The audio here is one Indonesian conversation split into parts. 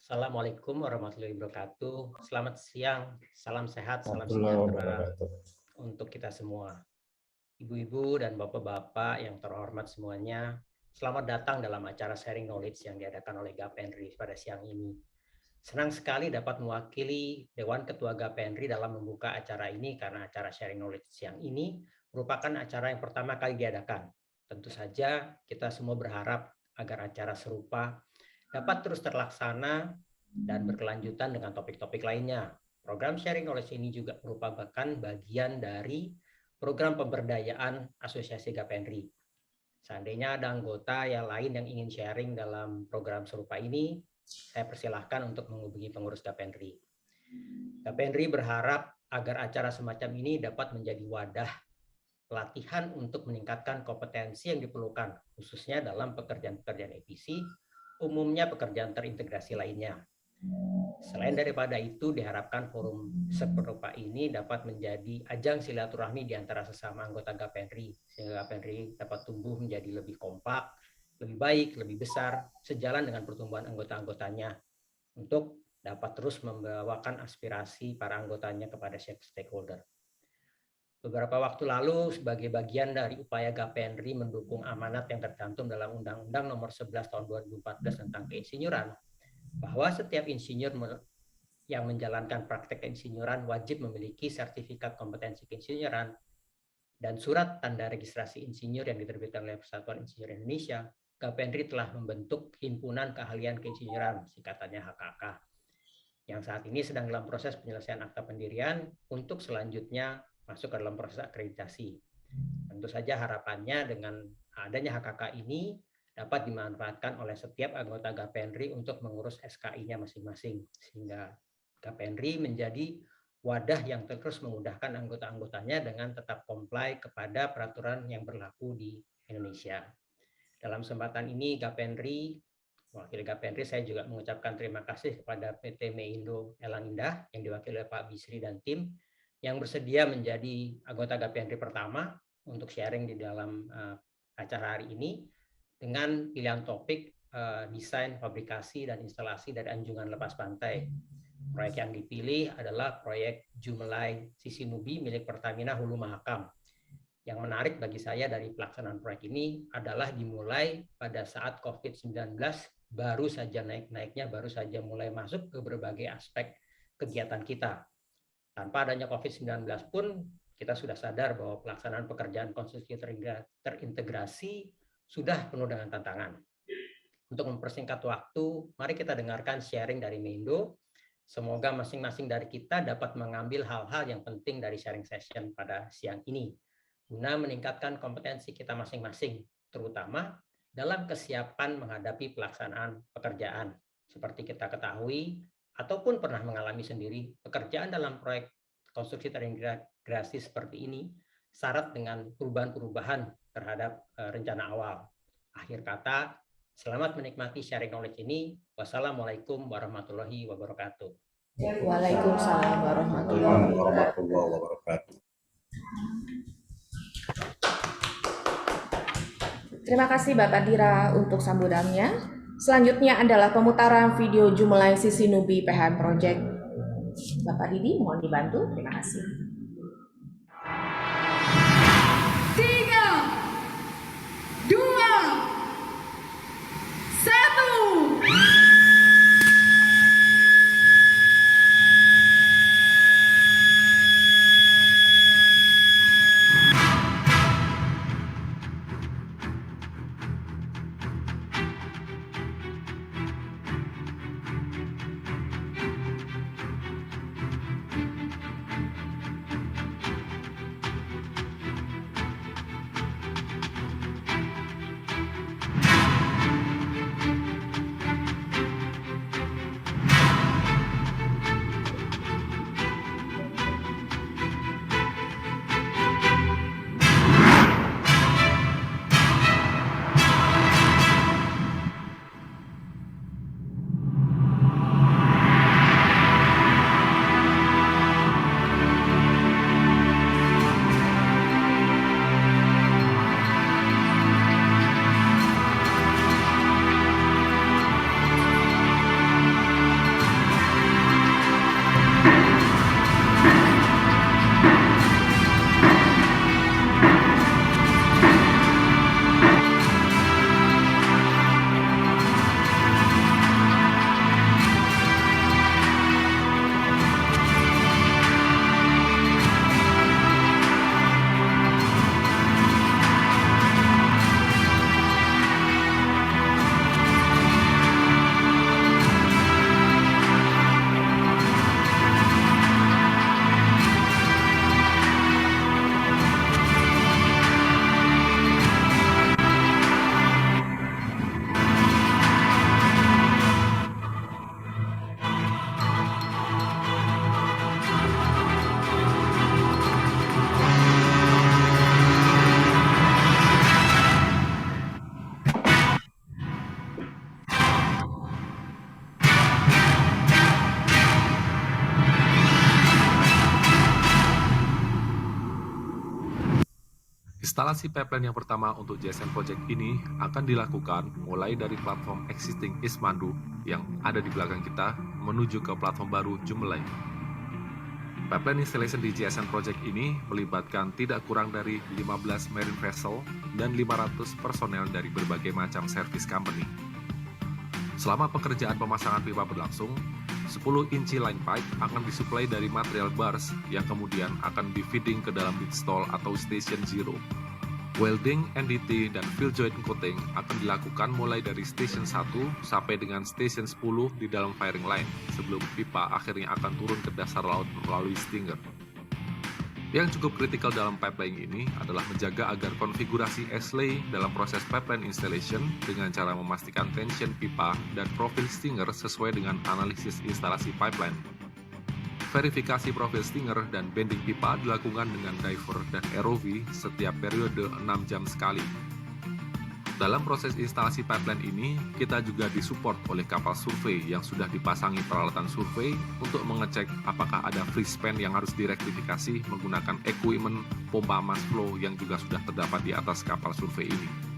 Assalamualaikum warahmatullahi wabarakatuh. Selamat siang, salam sehat, salam Warahmatullahi sejahtera wabarakatuh. untuk kita semua. Ibu-ibu dan bapak-bapak yang terhormat semuanya, selamat datang dalam acara sharing knowledge yang diadakan oleh Gapendri pada siang ini. Senang sekali dapat mewakili Dewan Ketua Gapendri dalam membuka acara ini karena acara sharing knowledge siang ini merupakan acara yang pertama kali diadakan. Tentu saja kita semua berharap agar acara serupa dapat terus terlaksana dan berkelanjutan dengan topik-topik lainnya. Program sharing knowledge ini juga merupakan bagian dari program pemberdayaan Asosiasi Gapendri. Seandainya ada anggota yang lain yang ingin sharing dalam program serupa ini, saya persilahkan untuk menghubungi pengurus Gapendri. Gapendri berharap agar acara semacam ini dapat menjadi wadah pelatihan untuk meningkatkan kompetensi yang diperlukan, khususnya dalam pekerjaan-pekerjaan EPC, umumnya pekerjaan terintegrasi lainnya. Selain daripada itu, diharapkan forum serupa ini dapat menjadi ajang silaturahmi di antara sesama anggota Gapendri, sehingga Gapendri dapat tumbuh menjadi lebih kompak, lebih baik, lebih besar, sejalan dengan pertumbuhan anggota-anggotanya, untuk dapat terus membawakan aspirasi para anggotanya kepada stakeholder. Beberapa waktu lalu, sebagai bagian dari upaya Gapendri mendukung amanat yang tercantum dalam Undang-Undang Nomor 11 Tahun 2014 tentang keinsinyuran, bahwa setiap insinyur yang menjalankan praktek keinsinyuran wajib memiliki sertifikat kompetensi keinsinyuran dan surat tanda registrasi insinyur yang diterbitkan oleh Persatuan Insinyur Indonesia. Gapendri telah membentuk Himpunan Keahlian Keinsinyuran, singkatannya HKK, yang saat ini sedang dalam proses penyelesaian akta pendirian untuk selanjutnya masuk ke dalam proses akreditasi. Tentu saja harapannya dengan adanya HKK ini dapat dimanfaatkan oleh setiap anggota Gapendri untuk mengurus SKI-nya masing-masing, sehingga Gapendri menjadi wadah yang terus memudahkan anggota-anggotanya dengan tetap comply kepada peraturan yang berlaku di Indonesia. Dalam kesempatan ini Wakil Gapendri, saya juga mengucapkan terima kasih kepada PT Meindo Elang Indah yang diwakili oleh Pak Bisri dan tim yang bersedia menjadi anggota Gapendri pertama untuk sharing di dalam acara hari ini dengan pilihan topik desain, fabrikasi, dan instalasi dari anjungan lepas pantai. Proyek yang dipilih adalah proyek Jumelai Sisinubi milik Pertamina Hulu Mahakam. Yang menarik bagi saya dari pelaksanaan proyek ini adalah dimulai pada saat COVID-19 baru saja naik-naiknya, baru saja mulai masuk ke berbagai aspek kegiatan kita. Tanpa adanya COVID-19 pun kita sudah sadar bahwa pelaksanaan pekerjaan konstruksi terintegrasi sudah penuh dengan tantangan. Untuk mempersingkat waktu, mari kita dengarkan sharing dari Meindo. Semoga masing-masing dari kita dapat mengambil hal-hal yang penting dari sharing session pada siang ini, guna meningkatkan kompetensi kita masing-masing, terutama dalam kesiapan menghadapi pelaksanaan pekerjaan. Seperti kita ketahui, ataupun pernah mengalami sendiri, pekerjaan dalam proyek konstruksi terintegrasi seperti ini syarat dengan perubahan-perubahan terhadap rencana awal. Akhir kata, selamat menikmati sharing knowledge ini. Wassalamualaikum warahmatullahi wabarakatuh. Waalaikumsalam warahmatullahi wabarakatuh. Terima kasih Bapak Dira untuk sambutannya. Selanjutnya adalah pemutaran video Jumelai Sisinubi PHM Project. Bapak Didi mohon dibantu. Terima kasih. 3, 2, 1. Instalasi pipeline yang pertama untuk JSN Project ini akan dilakukan mulai dari platform existing Ismandu yang ada di belakang kita menuju ke platform baru Jumelai. Pipeline installation di JSN Project ini melibatkan tidak kurang dari 15 marine vessel dan 500 personel dari berbagai macam service company. Selama pekerjaan pemasangan pipa berlangsung, 10 inci line pipe akan disuplai dari material bars yang kemudian akan di-feeding ke dalam install atau station zero. Welding, NDT, dan fill joint coating akan dilakukan mulai dari station 1 sampai dengan station 10 di dalam firing line sebelum pipa akhirnya akan turun ke dasar laut melalui stinger. Yang cukup kritikal dalam pipeline ini adalah menjaga agar konfigurasi S-lay dalam proses pipeline installation dengan cara memastikan tension pipa dan profil stinger sesuai dengan analisis instalasi pipeline. Verifikasi profil stinger dan bending pipa dilakukan dengan diver dan ROV setiap periode 6 jam sekali. Dalam proses instalasi pipeline ini, kita juga disupport oleh kapal survei yang sudah dipasangi peralatan survei untuk mengecek apakah ada free span yang harus direktifikasi menggunakan equipment pompa mass flow yang juga sudah terdapat di atas kapal survei ini.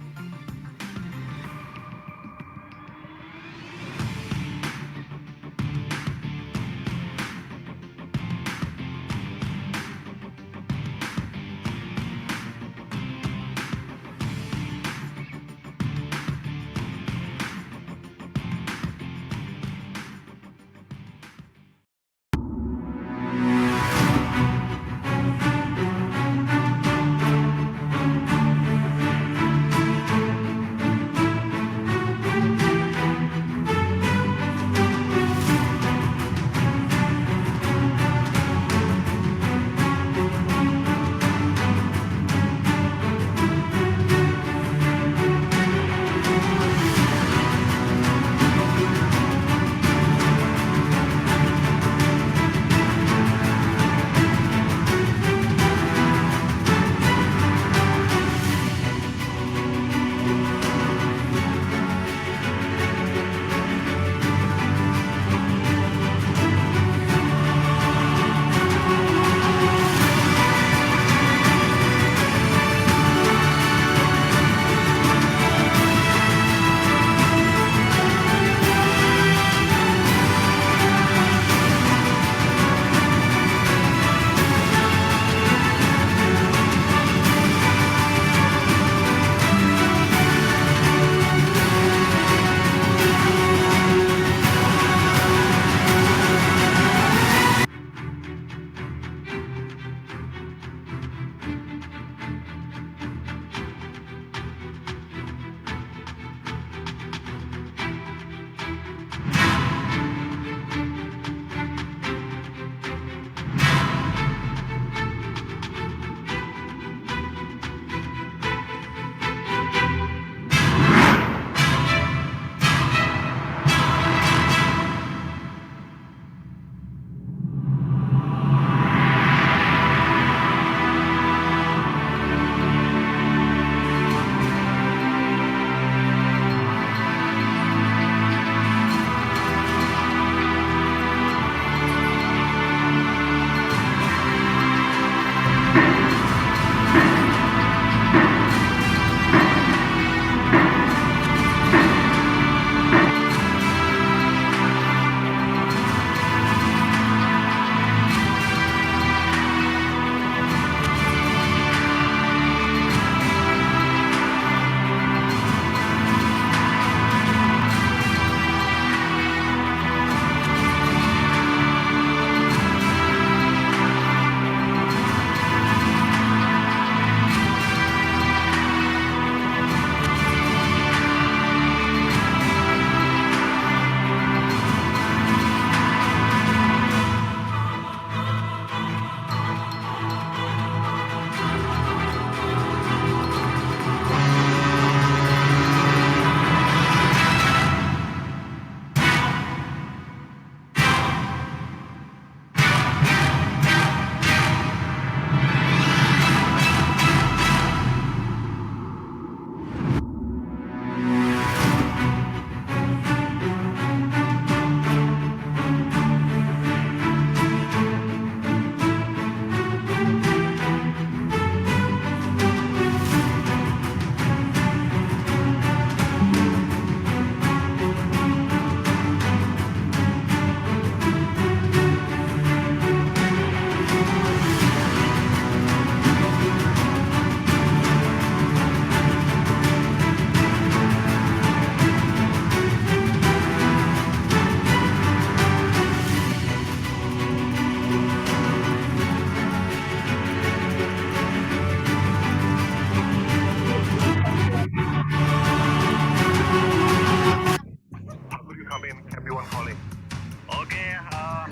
Okay,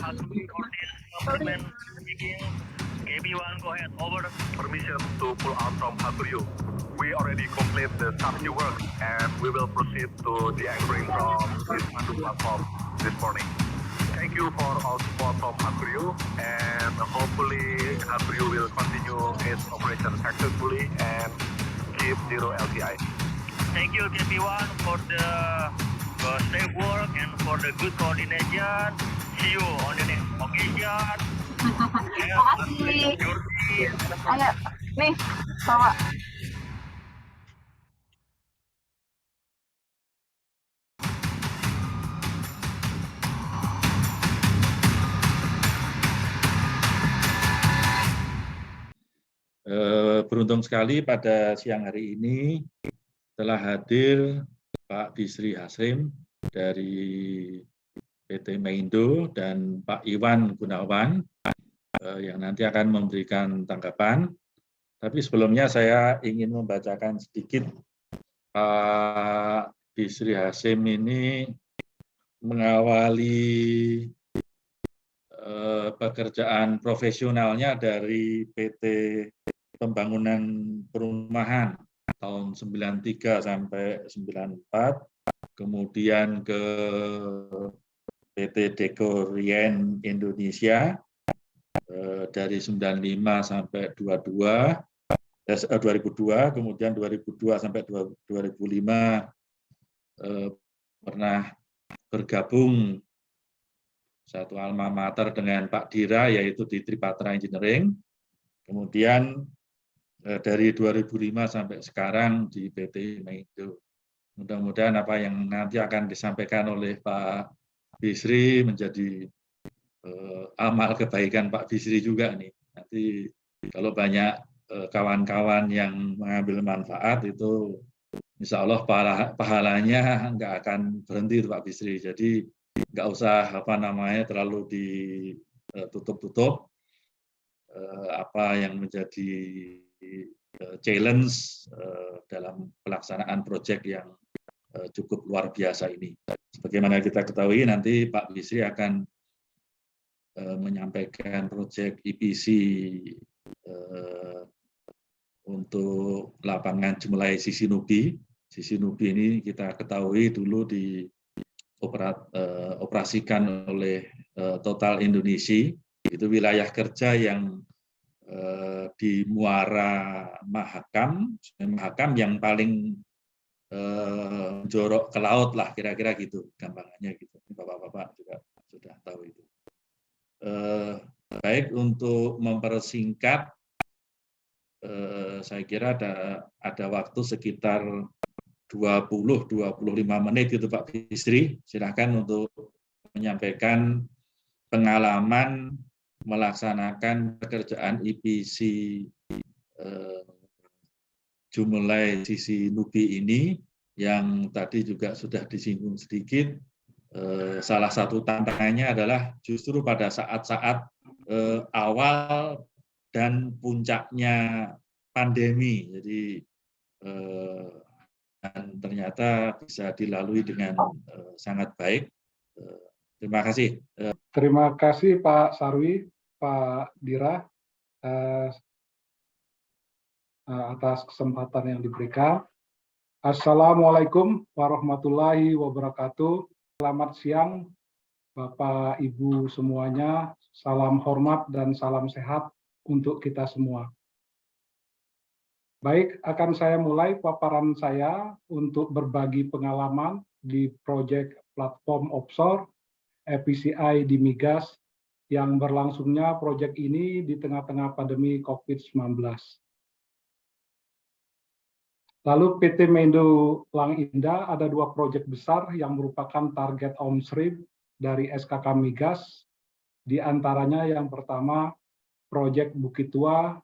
Hatsumi coordinates supplement speaking. KB1, go ahead, over. Permission to pull out from Hakuryu. We already complete the subsea work and we will proceed to the anchoring from Ismandu platform this morning. Thank you for all support from Hakuryu, and hopefully Hakuryu will continue its operation successfully and keep zero LTI. Thank you, KB1, for the safe work and for the good coordination. See you on the next occasion. Makasih. Ayo, nih, bawa. Beruntung sekali pada siang hari ini telah hadir Pak Bisri Hasim dari PT Meindo dan Pak Iwan Gunawan yang nanti akan memberikan tanggapan. Tapi sebelumnya saya ingin membacakan sedikit. Pak Bisri Hasim ini mengawali pekerjaan profesionalnya dari PT Pembangunan Perumahan tahun 93 sampai 94, kemudian ke PT Dekorien Indonesia dari 95 sampai 2002, kemudian 2002 sampai 2005 pernah bergabung satu alma mater dengan Pak Dira, yaitu di Tripatra Engineering. Kemudian dari 2005 sampai sekarang di PT Meindo. Mudah-mudahan apa yang nanti akan disampaikan oleh Pak Bisri menjadi amal kebaikan Pak Bisri juga nih. Nanti kalau banyak kawan-kawan yang mengambil manfaat itu insya Allah pahalanya nggak akan berhenti Pak Bisri. Jadi nggak usah terlalu ditutup-tutup apa yang menjadi challenge dalam pelaksanaan proyek yang cukup luar biasa ini. Sebagaimana kita ketahui nanti Pak Bisri akan menyampaikan proyek EPC untuk lapangan Jumlai Sisi Nubi. Sisi Nubi ini kita ketahui dulu dioperasikan oleh Total Indonesia. Itu wilayah kerja yang di Muara Mahakam yang paling jorok ke laut lah, kira-kira gitu gampangannya gitu. Bapak-bapak juga sudah tahu itu. Baik, untuk mempersingkat, saya kira ada waktu sekitar 20-25 menit itu Pak Bisri. Silakan untuk menyampaikan pengalaman melaksanakan pekerjaan EPC Jumlai Sisi Nubi ini, yang tadi juga sudah disinggung sedikit. Salah satu tantangannya adalah justru pada saat-saat awal dan puncaknya pandemi. Jadi dan ternyata bisa dilalui dengan sangat baik. Terima kasih. Terima kasih Pak Sarwi, Pak Dira, atas kesempatan yang diberikan. Assalamualaikum warahmatullahi wabarakatuh. Selamat siang Bapak Ibu semuanya. Salam hormat dan salam sehat untuk kita semua. Baik, akan saya mulai paparan saya untuk berbagi pengalaman di proyek platform offshore EPCI di Migas yang berlangsungnya proyek ini di tengah-tengah pandemi COVID-19. Lalu PT Meindo Lang Indah ada 2 proyek besar yang merupakan target onstream dari SKK Migas. Di antaranya yang pertama proyek Bukit Tua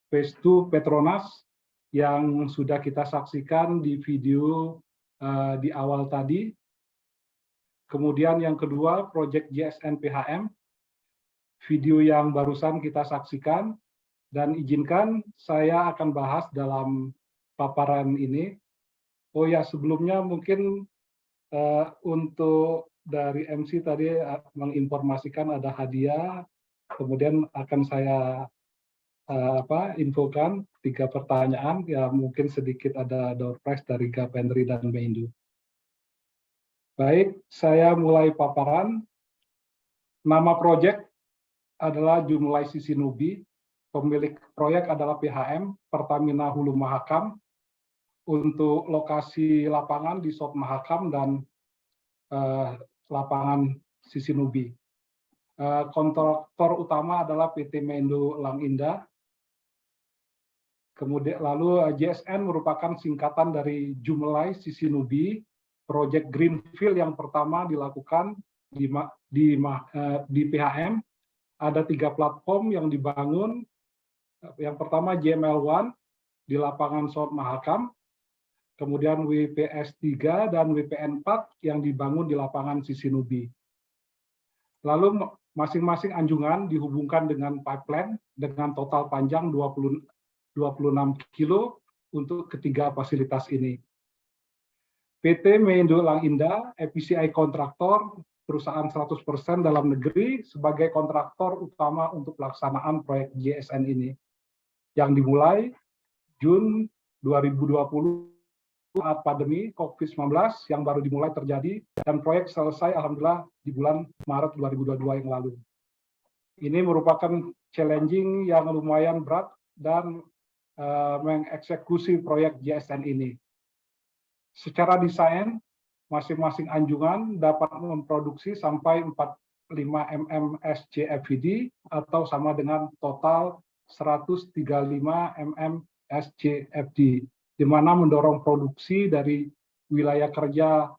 Phase 2 Petronas yang sudah kita saksikan di video di awal tadi. Kemudian yang kedua, proyek JSN PHM, video yang barusan kita saksikan, dan izinkan saya akan bahas dalam paparan ini. Oh ya, sebelumnya mungkin untuk dari MC tadi menginformasikan ada hadiah, kemudian akan saya infokan 3 pertanyaan, ya mungkin sedikit ada door prize dari Gapendri dan Meindu. Baik, saya mulai paparan. Nama proyek adalah Jumlai Sisinubi. Pemilik proyek adalah PHM, Pertamina Hulu Mahakam. Untuk lokasi lapangan di Sop Mahakam dan lapangan Sisinubi. Kontraktor utama adalah PT Meindu Langinda. Kemudian lalu JSN merupakan singkatan dari Jumlai Sisinubi, proyek Greenfield yang pertama dilakukan di PHM. Ada 3 platform yang dibangun. Yang pertama JML1 di lapangan Sop Mahakam, kemudian WPS3 dan WPN4 yang dibangun di lapangan Sisinubi. Lalu masing-masing anjungan dihubungkan dengan pipeline dengan total panjang 26 kilo untuk ketiga fasilitas ini. PT Meindu Langinda, EPCI kontraktor, perusahaan 100% dalam negeri sebagai kontraktor utama untuk pelaksanaan proyek JSN ini, yang dimulai Juni 2020 saat pandemi COVID-19 yang baru dimulai terjadi, dan proyek selesai alhamdulillah di bulan Maret 2022 yang lalu. Ini merupakan challenging yang lumayan berat dan mengeksekusi proyek JSN ini. Secara desain, masing-masing anjungan dapat memproduksi sampai 45 mm SCFVD atau sama dengan total 135 mm SCFD, di mana mendorong produksi dari wilayah kerja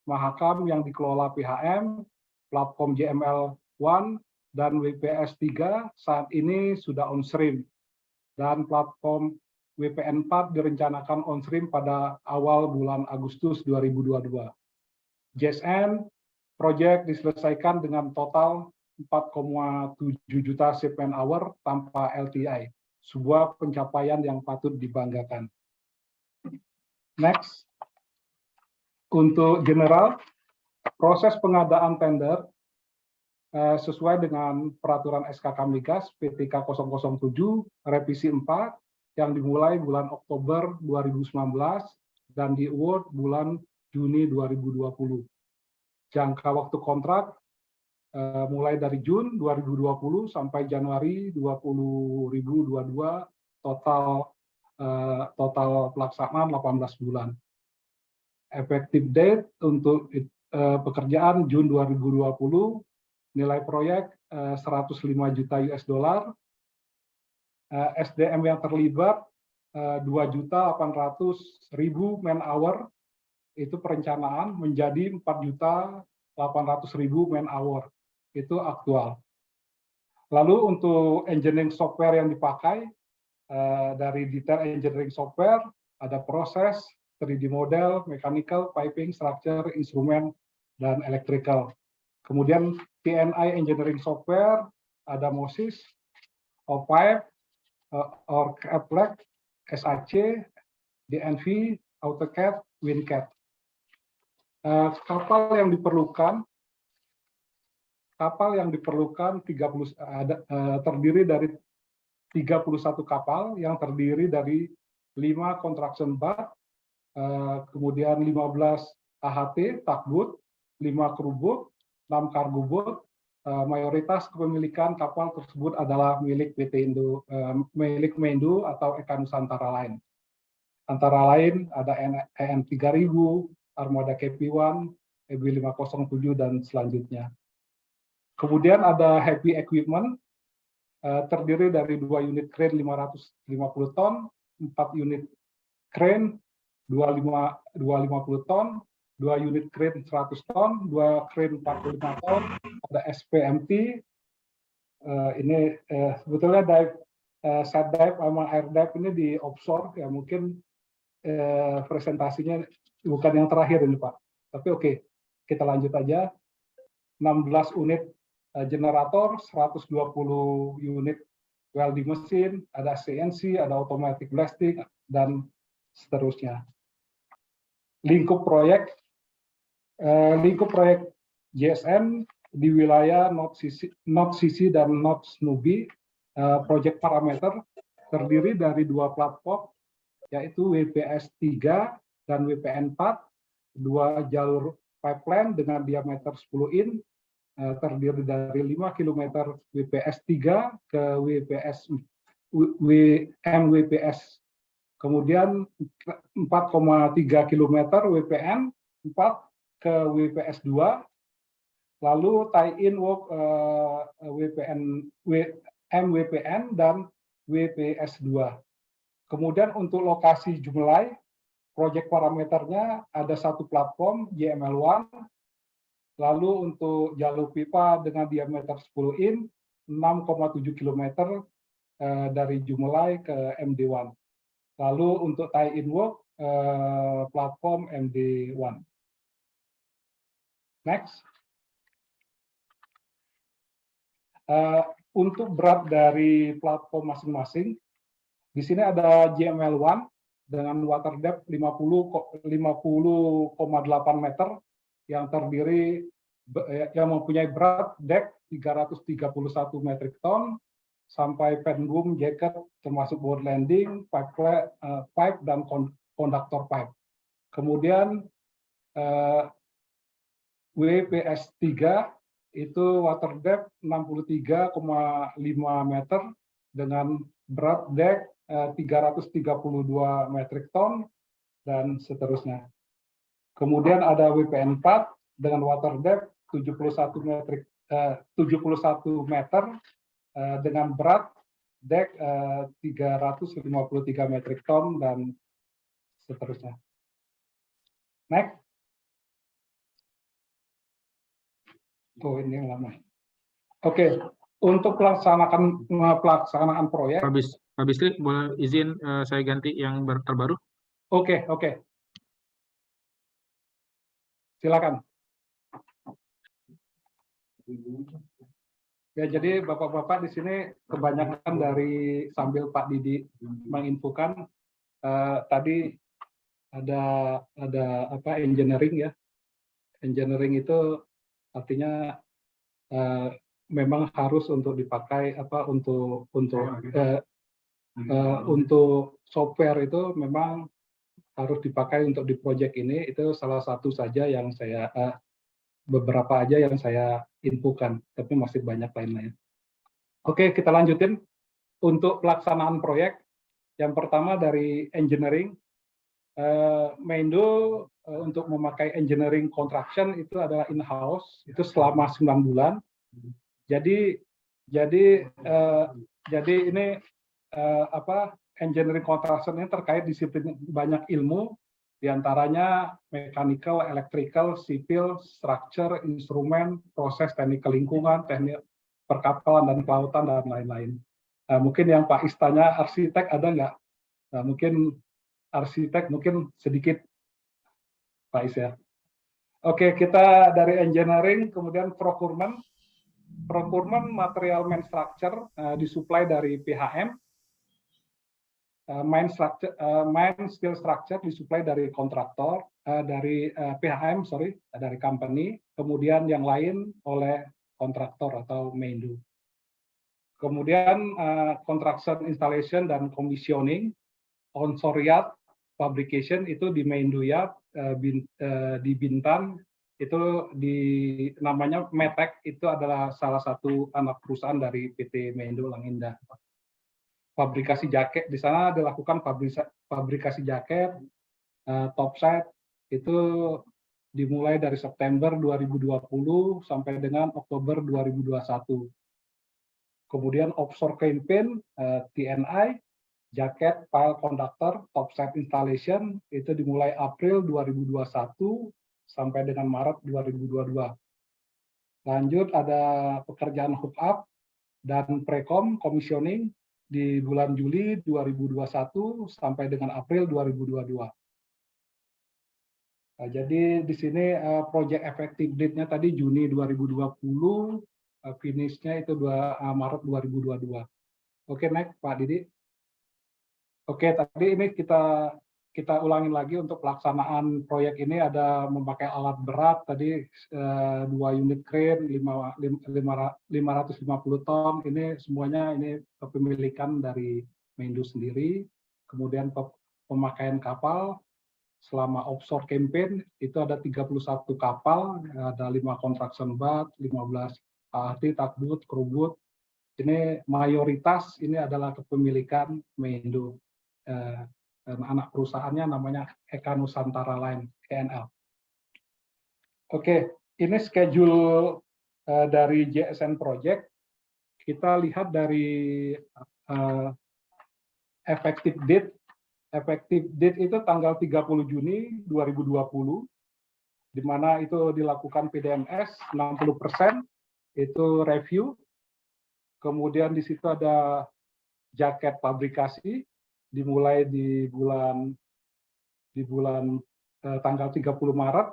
Mahakam yang dikelola PHM, platform JML1 dan WPS3 saat ini sudah on stream, dan platform WPN4 direncanakan on stream pada awal bulan Agustus 2022. JSN proyek diselesaikan dengan total 4,7 juta shipment hour tanpa LTI, sebuah pencapaian yang patut dibanggakan. Next, untuk general, proses pengadaan tender sesuai dengan peraturan SKK Migas PTK 007 revisi 4 yang dimulai bulan Oktober 2019 dan di award bulan Juni 2020. Jangka waktu kontrak mulai dari Juni 2020 sampai Januari 2022, total pelaksanaan 18 bulan. Effective date untuk pekerjaan Juni 2020, nilai proyek 105 juta US dollar. SDM yang terlibat 2.800.000 man hour, itu perencanaan menjadi 4.800.000 man hour, itu aktual. Lalu untuk engineering software yang dipakai, dari detail engineering software, ada proses, 3D model, mechanical, piping, structure, instrumen, dan electrical. Kemudian TNI engineering software, ada MOSIS, O5, OrCAD, SAC, DNV, AutoCAD, WinCAD. Kapal yang diperlukan terdiri dari 31 kapal yang terdiri dari 5 construction berth, kemudian 15 AHT, tugboat, 5 crew boat, 6 cargo boat. Mayoritas kepemilikan kapal tersebut adalah milik milik Meindu atau Eka Nusantara Line. Antara lain ada EN 3000, Armada KP1, EB 507 dan selanjutnya. Kemudian ada heavy equipment, terdiri dari 2 unit crane 550 ton, 4 unit crane 250 ton, 2 unit crane 100 ton, 2 crane 45 ton, ada SPMT. Ini sebetulnya set dive sama air dive ini di offshore, ya mungkin presentasinya bukan yang terakhir ini Pak. Tapi oke, kita lanjut aja. 16 unit generator, 120 unit welding mesin, ada CNC, ada automatic blasting, dan seterusnya. Lingkup proyek JSN di wilayah Node CC dan Node Snoopy, project parameter terdiri dari dua platform, yaitu WPS 3 dan WPN 4, dua jalur pipeline dengan diameter 10 in, terdiri dari 5 km WPS 3 ke WPS, kemudian 4,3 km WPN 4 ke WPS 2, lalu tie-in work MWPN dan WPS 2. Kemudian untuk lokasi Jumelai, project parameternya ada satu platform YML1, lalu untuk jalur pipa dengan diameter 10 in, 6,7 km dari Jumelai ke MD1. Lalu untuk tie-in work, platform MD1. Next. Untuk berat dari platform masing-masing, di sini ada JML1 dengan water depth 50,8 meter yang terdiri yang mempunyai berat deck 331 metric ton sampai fan boom jacket termasuk board landing, pipe dan konduktor pipe. Kemudian WPS 3 itu water depth 63,5 meter dengan berat deck 332 metric ton dan seterusnya. Kemudian ada WPN 4 dengan water depth 71 meter dengan berat deck 353 metric ton dan seterusnya. Next. Oh, ini yang lama. Oke, untuk pelaksanaan proyek. Pak Bisri, boleh izin saya ganti yang terbaru? Oke. Silakan. Ya, jadi Bapak-bapak di sini kebanyakan dari sambil Pak Didi menginfokan tadi ada apa engineering ya. Engineering itu artinya memang harus untuk dipakai untuk software itu memang harus dipakai untuk di project ini. Itu salah satu saja yang saya beberapa aja yang saya infokan, tapi masih banyak lain-lain. Oke, kita lanjutin untuk pelaksanaan proyek. Yang pertama dari engineering, Meindo untuk memakai engineering construction itu adalah in-house, itu selama 9 bulan. Jadi ini engineering construction ini terkait disiplin banyak ilmu, diantaranya mechanical, electrical, civil, structure, instrumen, proses, teknik lingkungan, teknik perkapalan dan kelautan dan lain-lain. Mungkin yang Pak Istanya arsitek ada nggak? Mungkin arsitek mungkin sedikit Pak Is ya. Oke, kita dari engineering, kemudian procurement material main structure disuplai dari PHM, main steel structure disuplai dari kontraktor, dari PHM dari company, kemudian yang lain oleh kontraktor atau Meindo. Kemudian construction installation dan commissioning, onshore yard fabrication itu di Meindo Yard di Bintan, itu namanya Metek, itu adalah salah satu anak perusahaan dari PT Meindo Langinda. Fabrikasi jaket di sana dilakukan fabrikasi jaket topside itu dimulai dari September 2020 sampai dengan Oktober 2021. Kemudian offshore campaign TNI jaket pile conductor topside installation itu dimulai April 2021 sampai dengan Maret 2022. Lanjut ada pekerjaan hook up dan precom commissioning di bulan Juli 2021 sampai dengan April 2022. Nah, jadi di sini project effective date-nya tadi Juni 2020, finish-nya itu Maret 2022. Oke, next Pak Didi. Oke, tadi ini kita kita ulangin lagi untuk pelaksanaan proyek ini ada memakai alat berat tadi 2 unit crane 550 ton, ini semuanya ini kepemilikan dari Meindo sendiri. Kemudian pemakaian kapal selama offshore campaign itu ada 31 kapal, ada 5 construction boat, 15 AHT, tugboat, crewboat. Ini mayoritas ini adalah kepemilikan Meindo. Dan anak perusahaannya namanya Eka Nusantara Line, ENL. Oke, ini schedule dari JSN Project. Kita lihat dari effective date. Effective date itu tanggal 30 Juni 2020, di mana itu dilakukan PDMS 60%, itu review. Kemudian di situ ada jaket fabrikasi, dimulai di bulan tanggal 30 Maret.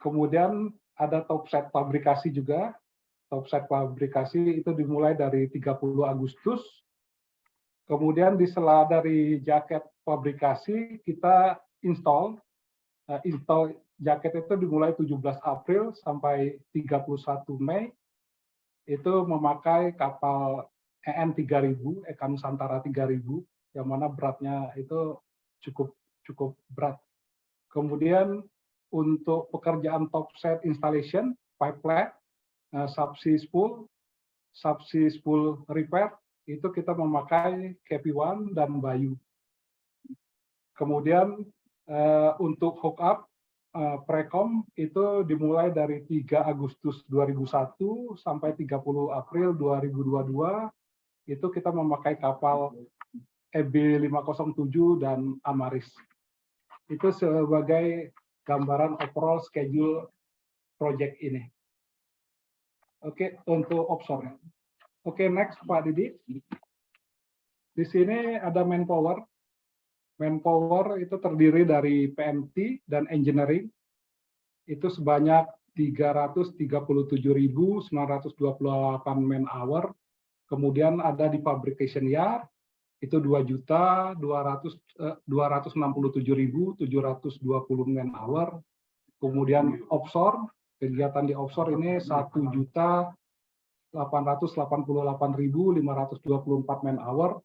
Kemudian ada topset fabrikasi juga. Topset fabrikasi itu dimulai dari 30 Agustus. Kemudian di sela dari jaket fabrikasi kita install jaket itu dimulai 17 April sampai 31 Mei. Itu memakai kapal EN 3000, Eka Nusantara 3000, yang mana beratnya itu cukup berat. Kemudian untuk pekerjaan topset installation, pipeline, subsea spool repair, itu kita memakai KP1 dan Bayu. Kemudian untuk hookup Precom itu dimulai dari 3 Agustus 2001 sampai 30 April 2022. Itu kita memakai kapal EB 507 dan Amaris. Itu sebagai gambaran overall schedule project ini. Oke, untuk offshore. Oke, next Pak Didi. Di sini ada manpower. Manpower itu terdiri dari PMT dan engineering. Itu sebanyak 337.928 man hour. Kemudian ada di fabrication yard, itu 2.267.720 man hour. Kemudian offshore, kegiatan di offshore ini 1.888.524 man hour.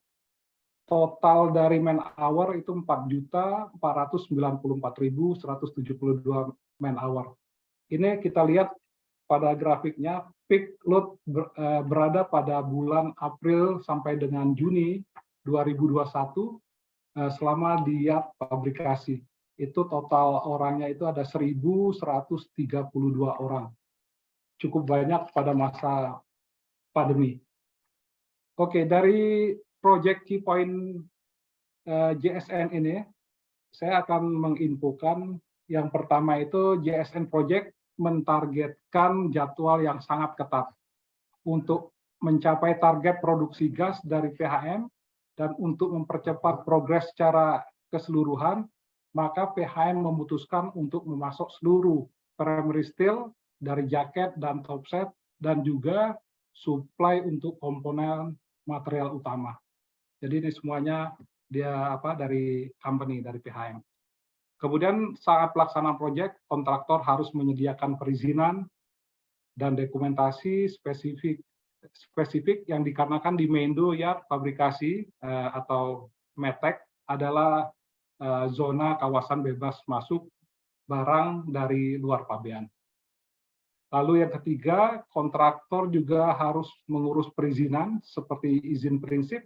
Total dari man hour itu 4.494.172 man hour. Ini kita lihat pada grafiknya, peak load berada pada bulan April sampai dengan Juni 2021 selama di yard fabrikasi. Itu total orangnya itu ada 1.132 orang. Cukup banyak pada masa pandemi. Oke, dari project key point JSN ini, saya akan menginfokan yang pertama itu JSN Project mentargetkan jadwal yang sangat ketat untuk mencapai target produksi gas dari PHM dan untuk mempercepat progres secara keseluruhan, maka PHM memutuskan untuk memasok seluruh primary steel dari jaket dan topset dan juga supply untuk komponen material utama. Jadi ini semuanya dari company, dari PHM. Kemudian saat pelaksanaan proyek, kontraktor harus menyediakan perizinan dan dokumentasi spesifik yang dikarenakan di Meindo Yard fabrikasi atau METEK adalah zona kawasan bebas masuk barang dari luar pabean. Lalu yang ketiga, kontraktor juga harus mengurus perizinan seperti izin prinsip,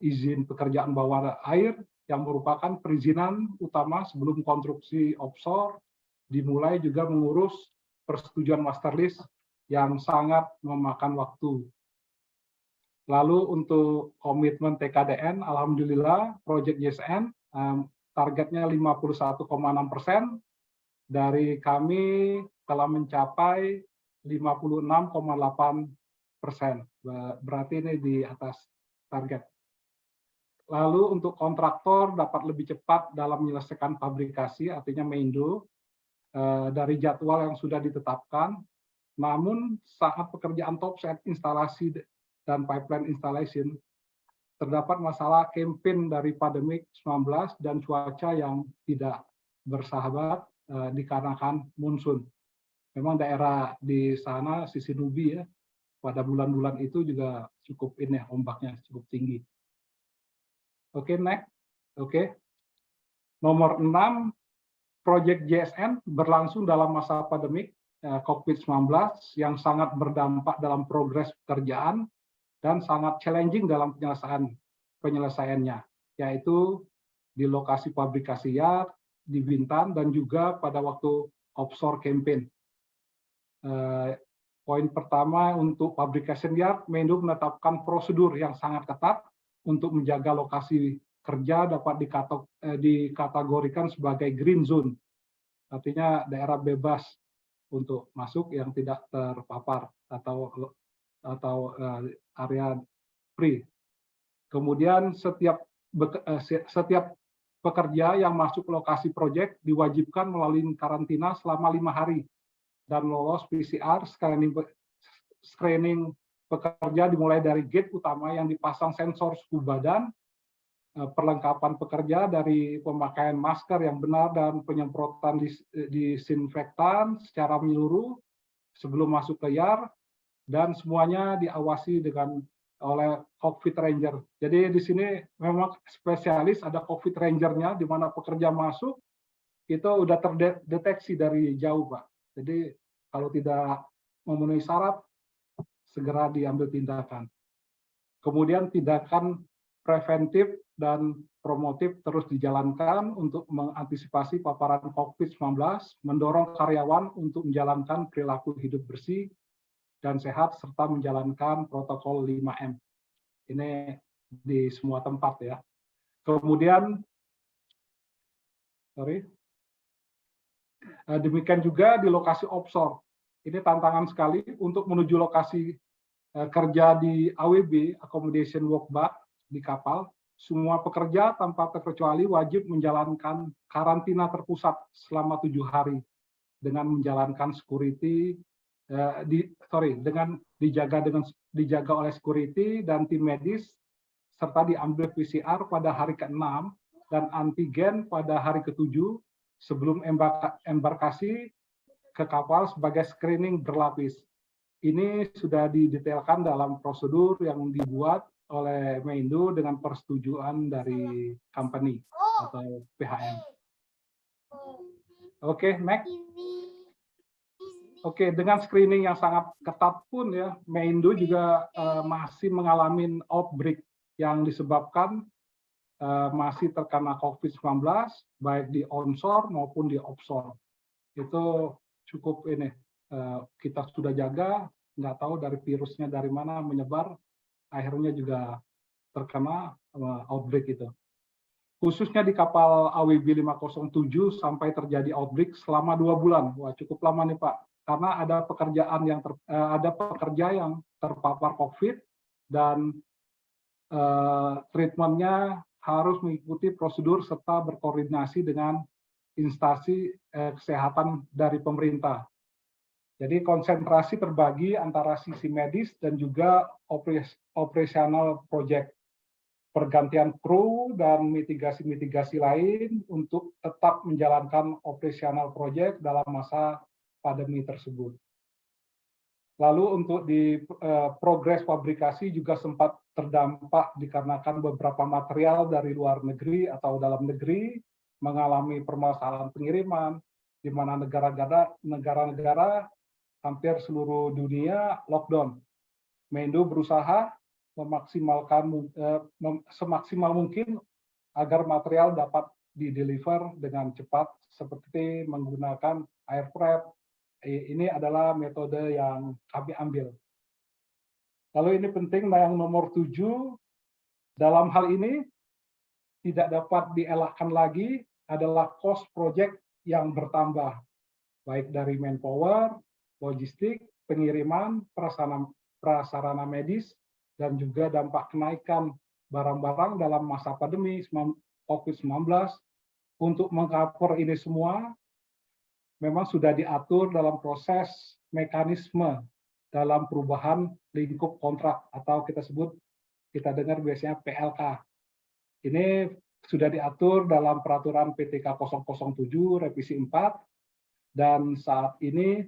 izin pekerjaan bawah air, yang merupakan perizinan utama sebelum konstruksi offshore, dimulai juga mengurus persetujuan master lease yang sangat memakan waktu. Lalu untuk komitmen TKDN, alhamdulillah proyek JSN targetnya 51,6%, dari kami telah mencapai 56,8%, berarti ini di atas target. Lalu untuk kontraktor dapat lebih cepat dalam menyelesaikan fabrikasi, artinya Meindo, dari jadwal yang sudah ditetapkan. Namun saat pekerjaan topset instalasi dan pipeline installation, terdapat masalah campaign dari pandemi 19 dan cuaca yang tidak bersahabat dikarenakan monsun. Memang daerah di sana sisi Nubi ya, pada bulan-bulan itu juga cukup ini ombaknya cukup tinggi. Oke, next. Oke. Nomor 6, proyek JSN berlangsung dalam masa pandemik COVID-19 yang sangat berdampak dalam progres pekerjaan dan sangat challenging dalam penyelesaiannya, yaitu di lokasi pabrikasi yard, di Bintan, dan juga pada waktu offshore campaign. Poin pertama untuk fabrication yard, Menlu menetapkan prosedur yang sangat ketat untuk menjaga lokasi kerja dapat dikategorikan sebagai green zone, artinya daerah bebas untuk masuk yang tidak terpapar atau area free. Kemudian setiap pekerja yang masuk lokasi proyek diwajibkan melalui karantina selama 5 hari dan lolos PCR screening pekerja dimulai dari gate utama yang dipasang sensor suhu badan, perlengkapan pekerja dari pemakaian masker yang benar dan penyemprotan disinfektan secara menyeluruh sebelum masuk ke yard, dan semuanya diawasi oleh COVID Ranger. Jadi di sini memang spesialis, ada COVID Ranger-nya, di mana pekerja masuk itu udah terdeteksi dari jauh, Pak. Jadi kalau tidak memenuhi syarat, segera diambil tindakan. Kemudian tindakan preventif dan promotif terus dijalankan untuk mengantisipasi paparan COVID-19, mendorong karyawan untuk menjalankan perilaku hidup bersih dan sehat, serta menjalankan protokol 5M. Ini di semua tempat ya. Kemudian, demikian juga di lokasi offshore. Ini tantangan sekali untuk menuju lokasi kerja di AWB, Accommodation Work Bath, di kapal. Semua pekerja tanpa terkecuali wajib menjalankan karantina terpusat selama 7 hari dengan menjalankan security, dijaga oleh security dan tim medis, serta diambil PCR pada hari ke-6 dan antigen pada hari ke-7 sebelum embarkasi ke kapal sebagai screening berlapis. Ini sudah didetailkan dalam prosedur yang dibuat oleh Menlu dengan persetujuan dari company atau PHM. Oke, next. Oke, dengan screening yang sangat ketat pun ya, Menlu juga masih mengalami outbreak yang disebabkan masih terkena COVID-19, baik di onshore maupun di offshore. Itu cukup ini, kita sudah jaga, nggak tahu dari virusnya dari mana menyebar, akhirnya juga terkena outbreak itu. Khususnya di kapal AWB 507 sampai terjadi outbreak selama 2 bulan. Wah, cukup lama nih Pak, karena ada pekerja yang terpapar COVID dan treatmentnya harus mengikuti prosedur serta berkoordinasi dengan instansi kesehatan dari pemerintah. Jadi konsentrasi terbagi antara sisi medis dan juga operasional project, pergantian kru dan mitigasi-mitigasi lain untuk tetap menjalankan operasional project dalam masa pandemi tersebut. Lalu untuk di progres fabrikasi juga sempat terdampak dikarenakan beberapa material dari luar negeri atau dalam negeri mengalami permasalahan pengiriman, di mana negara-negara hampir seluruh dunia lockdown. Menlu berusaha memaksimalkan semaksimal mungkin agar material dapat dideliver dengan cepat seperti menggunakan air freight. Ini adalah metode yang kami ambil. Lalu ini penting, yang nomor 7, dalam hal ini tidak dapat dielakkan lagi adalah cost project yang bertambah, baik dari manpower, logistik, pengiriman, prasarana medis, dan juga dampak kenaikan barang-barang dalam masa pandemi COVID-19. Untuk meng-cover ini semua, memang sudah diatur dalam proses mekanisme dalam perubahan lingkup kontrak atau kita sebut kita dengar biasanya PLK. Ini sudah diatur dalam peraturan PTK 007 revisi 4 dan saat ini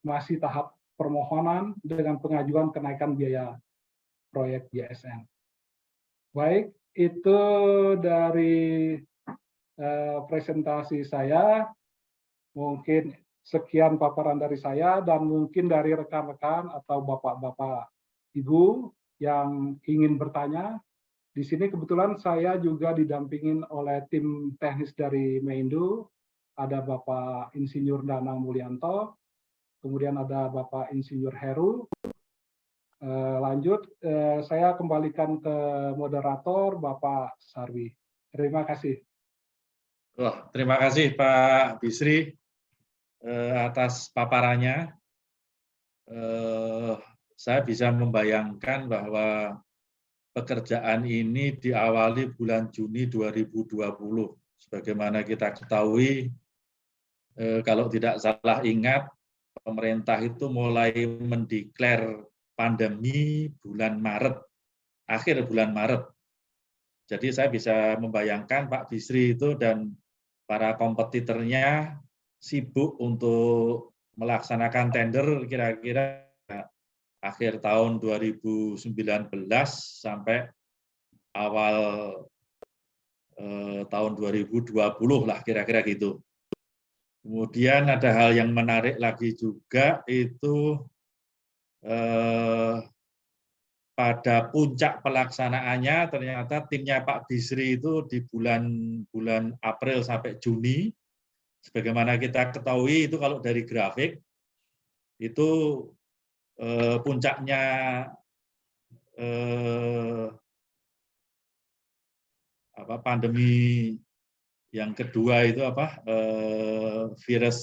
masih tahap permohonan dengan pengajuan kenaikan biaya proyek JSN. Baik, itu dari presentasi saya. Mungkin sekian paparan dari saya dan mungkin dari rekan-rekan atau bapak-bapak ibu yang ingin bertanya. Di sini kebetulan saya juga didampingin oleh tim teknis dari Meindo, ada Bapak Insinyur Danang Mulyanto, kemudian ada Bapak Insinyur Heru. Lanjut, saya kembalikan ke moderator Bapak Sarwi. Terima kasih. Terima kasih Pak Bisri atas paparannya. Saya bisa membayangkan bahwa pekerjaan ini diawali bulan Juni 2020. Sebagaimana kita ketahui, kalau tidak salah ingat, pemerintah itu mulai mendeklar pandemi bulan Maret, akhir bulan Maret. Jadi saya bisa membayangkan Pak Bisri itu dan para kompetitornya sibuk untuk melaksanakan tender kira-kira akhir tahun 2019 sampai awal tahun 2020 lah kira-kira gitu. Kemudian ada hal yang menarik lagi juga itu pada puncak pelaksanaannya ternyata timnya Pak Bisri itu di bulan April sampai Juni. Sebagaimana kita ketahui itu kalau dari grafik itu puncaknya pandemi yang kedua itu virus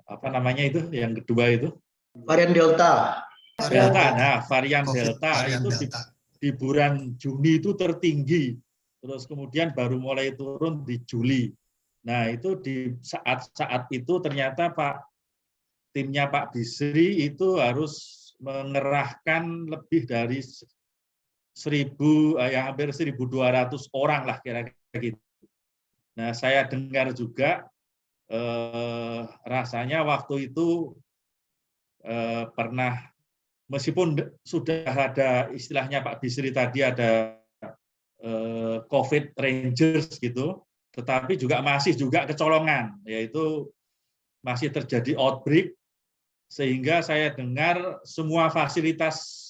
apa namanya itu yang kedua itu varian Delta. Nah, varian Delta itu di bulan Juni itu tertinggi, terus kemudian baru mulai turun di Juli. Nah, itu di saat itu ternyata timnya Pak Bisri itu harus mengerahkan lebih dari hampir 1.200 orang lah kira-kira gitu. Nah, saya dengar juga rasanya waktu itu pernah, meskipun sudah ada istilahnya Pak Bisri tadi ada COVID Rangers gitu, tetapi juga masih kecolongan, yaitu masih terjadi outbreak, sehingga saya dengar semua fasilitas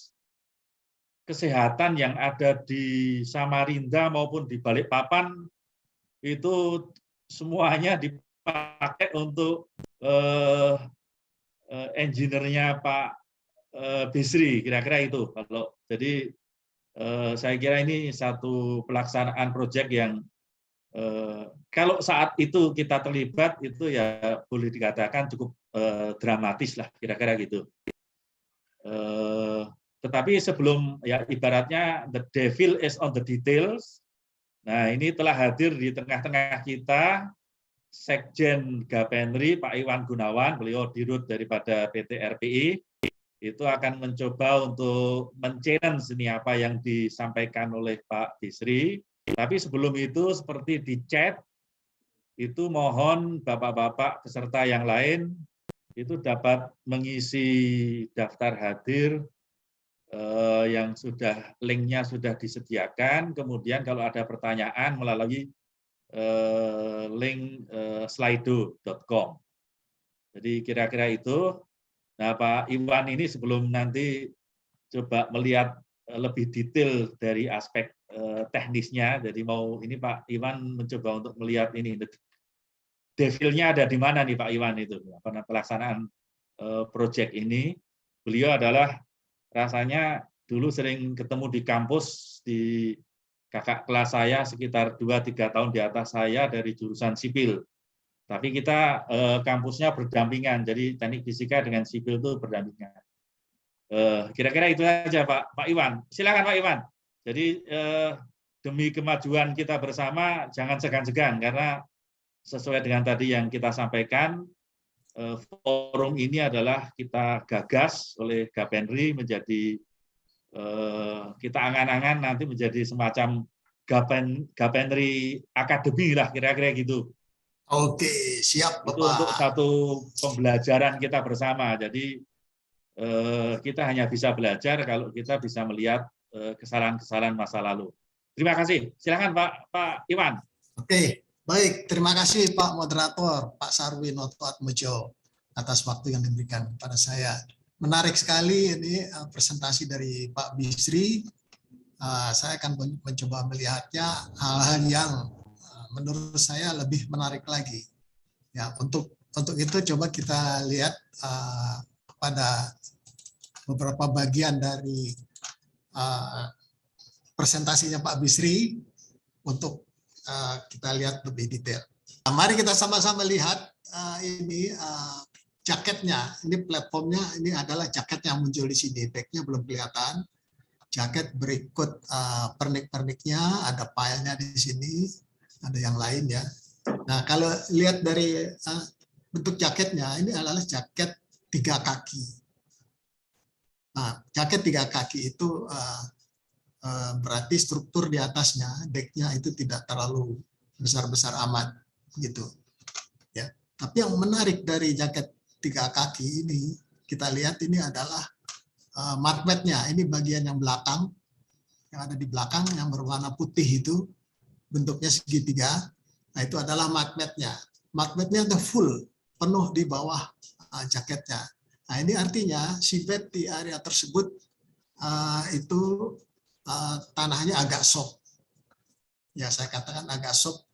kesehatan yang ada di Samarinda maupun di Balikpapan itu semuanya dipakai untuk engineer-nya Pak Bisri, kira-kira itu. Jadi saya kira ini satu pelaksanaan proyek yang kalau saat itu kita terlibat itu ya boleh dikatakan cukup dramatis lah kira-kira gitu. Tetapi sebelum ya ibaratnya the devil is on the details. Nah, ini telah hadir di tengah-tengah kita Sekjen Gapenri Pak Iwan Gunawan, beliau dirut daripada PT RPI, itu akan mencoba untuk men-challenge ini apa yang disampaikan oleh Pak Bisri. Tapi sebelum itu seperti di chat, itu mohon bapak-bapak peserta yang lain itu dapat mengisi daftar hadir yang linknya sudah disediakan. Kemudian kalau ada pertanyaan melalui link slido.com. Jadi kira-kira itu. Nah, Pak Iwan ini sebelum nanti coba melihat lebih detail dari aspek teknisnya, jadi ini Pak Iwan mencoba untuk melihat ini devilnya ada di mana nih Pak Iwan itu pelaksanaan proyek ini. Beliau adalah rasanya dulu sering ketemu di kampus, di kakak kelas saya sekitar 2-3 tahun di atas saya dari jurusan sipil. Tapi kita kampusnya berdampingan, jadi teknik fisika dengan sipil itu berdampingan. Kira-kira itu aja Pak Iwan. Silakan Pak Iwan. Jadi demi kemajuan kita bersama jangan segan-segan karena sesuai dengan tadi yang kita sampaikan forum ini adalah kita gagas oleh Gapenri menjadi kita angan-angan nanti menjadi semacam Gapenri Academy lah kira-kira gitu. Oke, siap Bapak. Itu untuk satu pembelajaran kita bersama. Jadi kita hanya bisa belajar kalau kita bisa melihat kesalahan-kesalahan masa lalu. Terima kasih. Silakan Pak Iwan. Oke, baik. Terima kasih Pak Moderator, Pak Sarwinoto Atmojo atas waktu yang diberikan kepada saya. Menarik sekali ini presentasi dari Pak Bisri. Saya akan mencoba melihatnya hal-hal yang menurut saya lebih menarik lagi. Ya, untuk itu coba kita lihat pada beberapa bagian dari presentasinya Pak Bisri untuk kita lihat lebih detail. Nah, mari kita sama-sama lihat ini jaketnya. Ini platformnya, ini adalah jaket yang muncul di sini. Tag-nya belum kelihatan. Jaket berikut pernik-perniknya, ada filenya di sini, ada yang lain ya. Nah, kalau lihat dari bentuk jaketnya, ini adalah jaket 3 kaki. Nah, jaket 3 kaki itu berarti struktur di atasnya, decknya itu tidak terlalu besar-besar amat, gitu. Ya. Tapi yang menarik dari jaket 3 kaki ini, kita lihat ini adalah marketnya. Ini bagian yang belakang, yang ada di belakang, yang berwarna putih itu, bentuknya segitiga. Nah, itu adalah marketnya. Marketnya itu full, penuh di bawah jaketnya. Nah, ini artinya seabed di area tersebut itu tanahnya agak soft. Ya, saya katakan agak soft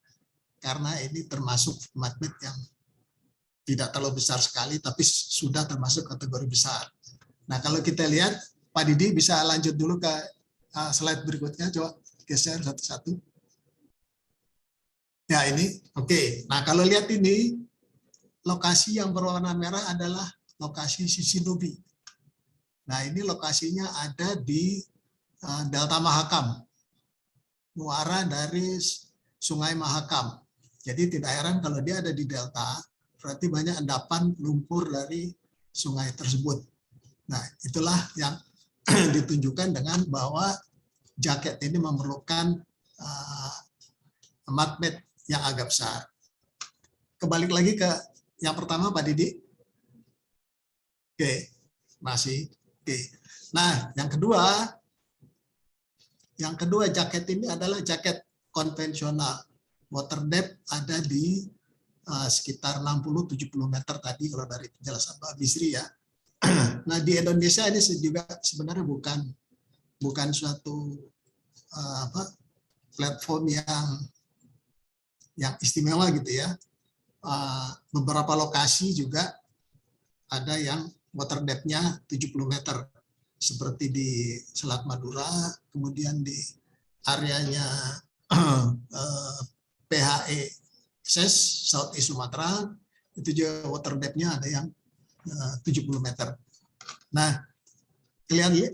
karena ini termasuk market yang tidak terlalu besar sekali, tapi sudah termasuk kategori besar. Nah, kalau kita lihat, Pak Didi bisa lanjut dulu ke slide berikutnya, coba geser satu-satu. Ya, ini, oke. Nah, kalau lihat ini, lokasi yang berwarna merah adalah lokasi Sisinubi. Nah, ini lokasinya ada di Delta Mahakam, muara dari Sungai Mahakam. Jadi tidak heran kalau dia ada di delta, berarti banyak endapan lumpur dari sungai tersebut. Nah, itulah yang ditunjukkan dengan bahwa jaket ini memerlukan magnet yang agak besar. Kembali lagi ke yang pertama, Pak Didi. Oke, masih. Oke. Nah, yang kedua jaket ini adalah jaket konvensional. Water depth ada di sekitar 60-70 meter tadi kalau dari penjelasan Pak Bisri ya. Nah, di Indonesia ini juga sebenarnya bukan suatu platform yang istimewa gitu ya. Beberapa lokasi juga ada yang water depth-nya 70 meter seperti di Selat Madura, kemudian di areanya PHE SES South East Sumatera itu juga water depth-nya ada yang 70 meter. Nah,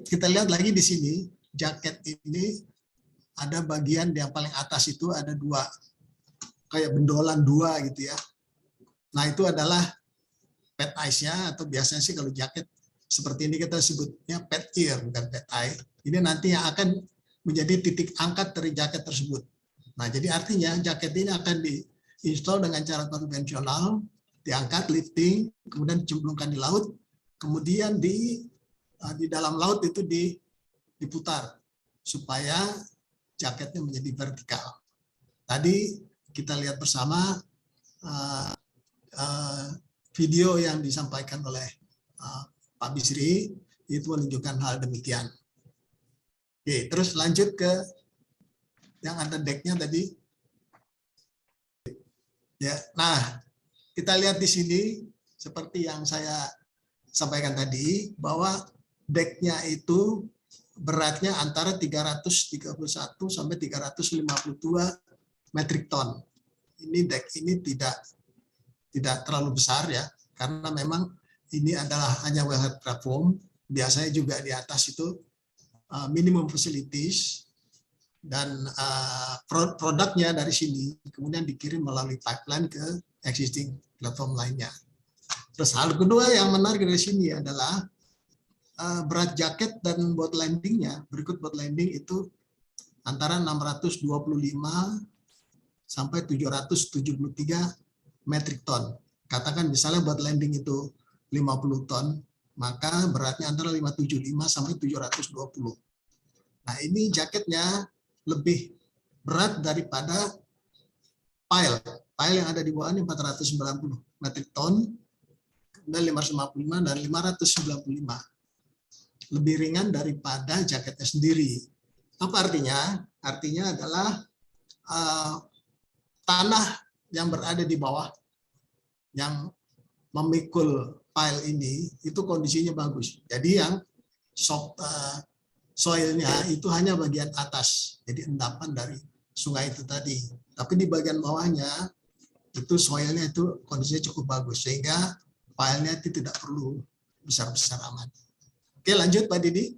kita lihat lagi di sini, jaket ini ada bagian yang paling atas itu ada 2, kayak bendolan 2 gitu ya. Nah, itu adalah pad ice-nya, atau biasanya sih kalau jaket seperti ini kita sebutnya pad ear, bukan pad eye. Ini nanti yang akan menjadi titik angkat dari jaket tersebut. Nah, jadi artinya jaket ini akan diinstal dengan cara konvensional, diangkat, lifting, kemudian dicemplungkan di laut, kemudian di dalam laut itu diputar supaya jaketnya menjadi vertikal. Tadi kita lihat bersama video yang disampaikan oleh Pak Bisri itu menunjukkan hal demikian. Oke, terus lanjut ke yang ada deck-nya tadi. Ya, nah kita lihat di sini seperti yang saya sampaikan tadi bahwa deck-nya itu beratnya antara 331 sampai 352 metrik ton. Ini deck ini tidak terlalu besar ya, karena memang ini adalah hanya wellhead platform. Biasanya juga di atas itu minimum facilities, dan produknya dari sini kemudian dikirim melalui pipeline ke existing platform lainnya. Terus hal kedua yang menarik dari sini adalah berat jaket dan bot landingnya. Berikut bot landing itu antara 625 sampai 773 metric ton. Katakan misalnya bot landing itu 50 ton, maka beratnya antara 575 sampai 720. Nah, ini jaketnya lebih berat daripada pile. Pile yang ada di bawah ini 490 metric ton, dan 555 dan 595. Lebih ringan daripada jaketnya sendiri. Apa artinya? Artinya adalah tanah yang berada di bawah yang memikul pile ini itu kondisinya bagus. Jadi yang soilnya itu hanya bagian atas, jadi endapan dari sungai itu tadi. Tapi di bagian bawahnya itu soilnya itu kondisinya cukup bagus sehingga filenya itu tidak perlu besar-besar amat. Oke, lanjut Pak Didi.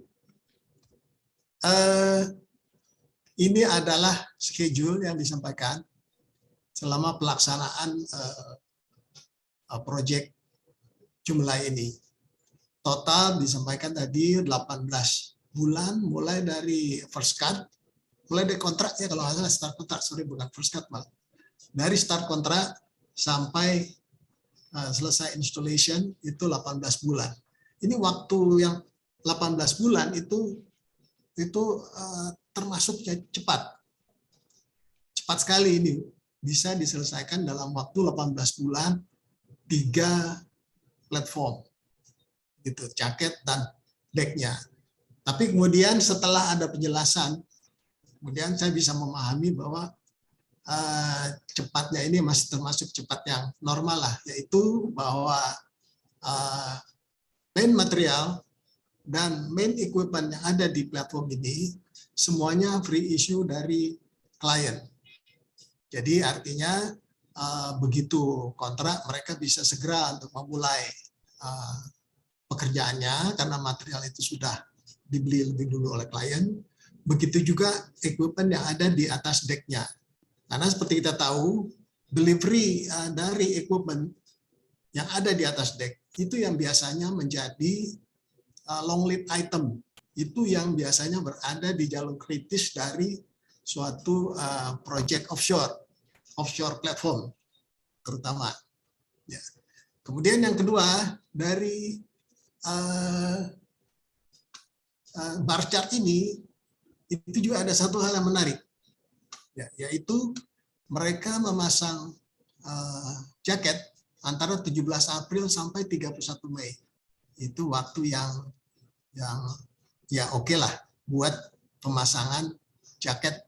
Ini adalah schedule yang disampaikan selama pelaksanaan proyek Jumlai ini. Total disampaikan tadi 18 bulan, mulai dari first cut, mulai dari kontrak ya kalau nggak salah start kontrak, sorry bukan first cut malah. Dari start kontrak sampai selesai installation itu 18 bulan. Ini waktu yang 18 bulan itu termasuk cepat. Cepat sekali ini. Bisa diselesaikan dalam waktu 18 bulan 3 platform. Gitu, jaket dan decknya. Tapi kemudian setelah ada penjelasan, kemudian saya bisa memahami bahwa cepatnya ini masih termasuk cepat yang normal lah, yaitu bahwa main material dan main equipment yang ada di platform ini semuanya free issue dari klien. Jadi artinya begitu kontrak mereka bisa segera untuk memulai pekerjaannya karena material itu sudah dibeli lebih dulu oleh klien. Begitu juga equipment yang ada di atas decknya. Karena seperti kita tahu, delivery dari equipment yang ada di atas deck itu yang biasanya menjadi long lead item. Itu yang biasanya berada di jalur kritis dari suatu project offshore platform terutama. Ya. Kemudian yang kedua dari bar chart ini itu juga ada satu hal yang menarik. Ya, yaitu mereka memasang jaket antara 17 April sampai 31 Mei. Itu waktu yang ya oke lah buat pemasangan jaket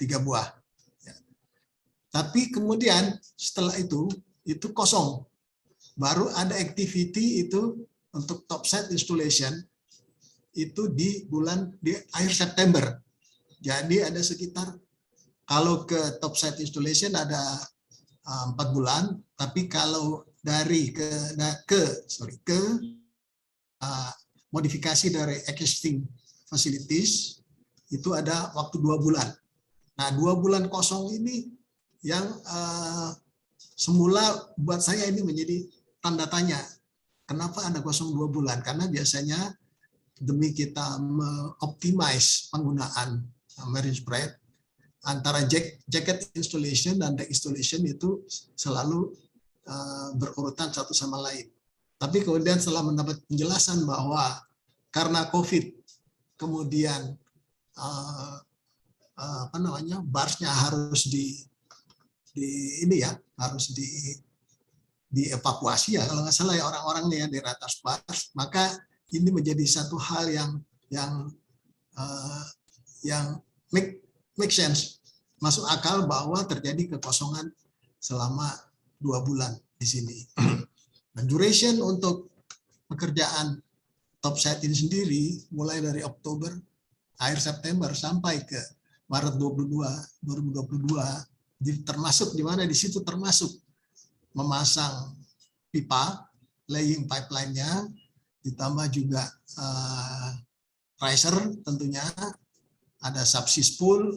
3 buah. Ya. Tapi kemudian setelah itu kosong. Baru ada activity itu untuk topset installation itu di akhir September. Jadi ada sekitar kalau ke topset installation ada 4 bulan, tapi kalau dari modifikasi dari existing facilities itu ada waktu 2 bulan. Nah, 2 bulan kosong ini yang semula buat saya ini menjadi tanda tanya. Kenapa ada kosong 2 bulan? Karena biasanya demi kita mengoptimize penggunaan marine spread, antara jacket installation dan deck installation itu selalu berurutan satu sama lain. Tapi kemudian setelah mendapat penjelasan bahwa karena COVID, kemudian barsnya harus harus dievakuasi ya kalau nggak salah ya orang-orangnya ya dari atas bars, maka ini menjadi satu hal yang make sense, masuk akal bahwa terjadi kekosongan selama 2 bulan di sini. Nah, duration untuk pekerjaan topset ini sendiri mulai dari Oktober, akhir September sampai ke Maret 2022, termasuk di mana di situ termasuk memasang pipa, laying pipeline-nya, ditambah juga riser tentunya, ada subsea spool,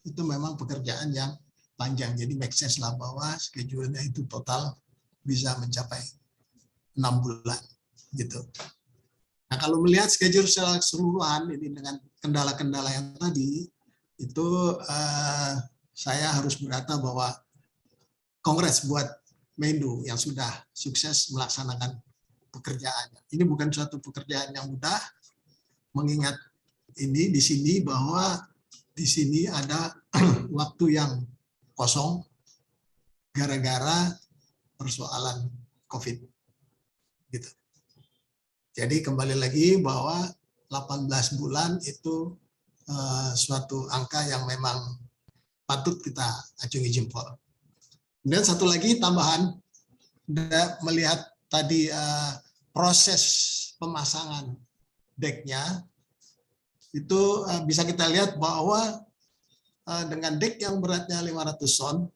itu memang pekerjaan yang panjang. Jadi make sense lah bahwa schedule-nya itu total bisa mencapai 6 bulan gitu. Nah, kalau melihat schedule secara keseluruhan ini dengan kendala-kendala yang tadi itu saya harus berkata bahwa kongres buat Meindu yang sudah sukses melaksanakan pekerjaannya. Ini bukan suatu pekerjaan yang mudah, mengingat ini di sini bahwa di sini ada waktu yang kosong gara-gara persoalan COVID. Gitu. Jadi kembali lagi bahwa 18 bulan itu suatu angka yang memang patut kita acungi jempol. Kemudian satu lagi tambahan, melihat tadi proses pemasangan decknya, itu bisa kita lihat bahwa dengan deck yang beratnya 500 ton,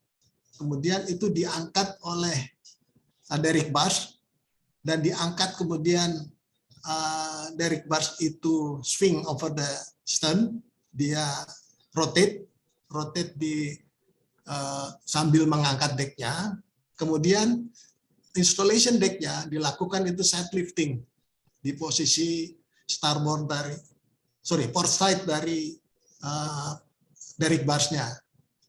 kemudian itu diangkat oleh derrick bars, dan diangkat kemudian derrick bars itu swing over the stern, dia rotate di sambil mengangkat decknya, kemudian installation decknya dilakukan itu side lifting di posisi starboard port side dari derrick barsnya.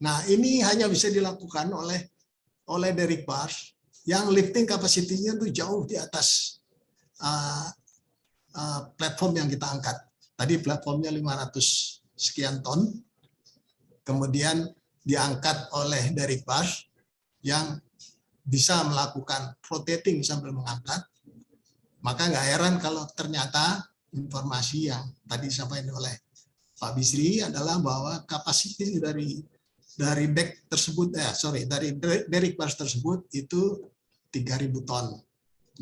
Nah, ini hanya bisa dilakukan oleh derrick bars yang lifting capacity-nya itu jauh di atas platform yang kita angkat. Tadi platformnya 500 sekian ton, kemudian diangkat oleh derrick bars yang bisa melakukan rotating sambil mengangkat. Maka nggak heran kalau ternyata informasi yang tadi disampaikan oleh Pak Bisri adalah bahwa kapasitas dari deck tersebut, dari derrick bars tersebut itu 3.000 ton.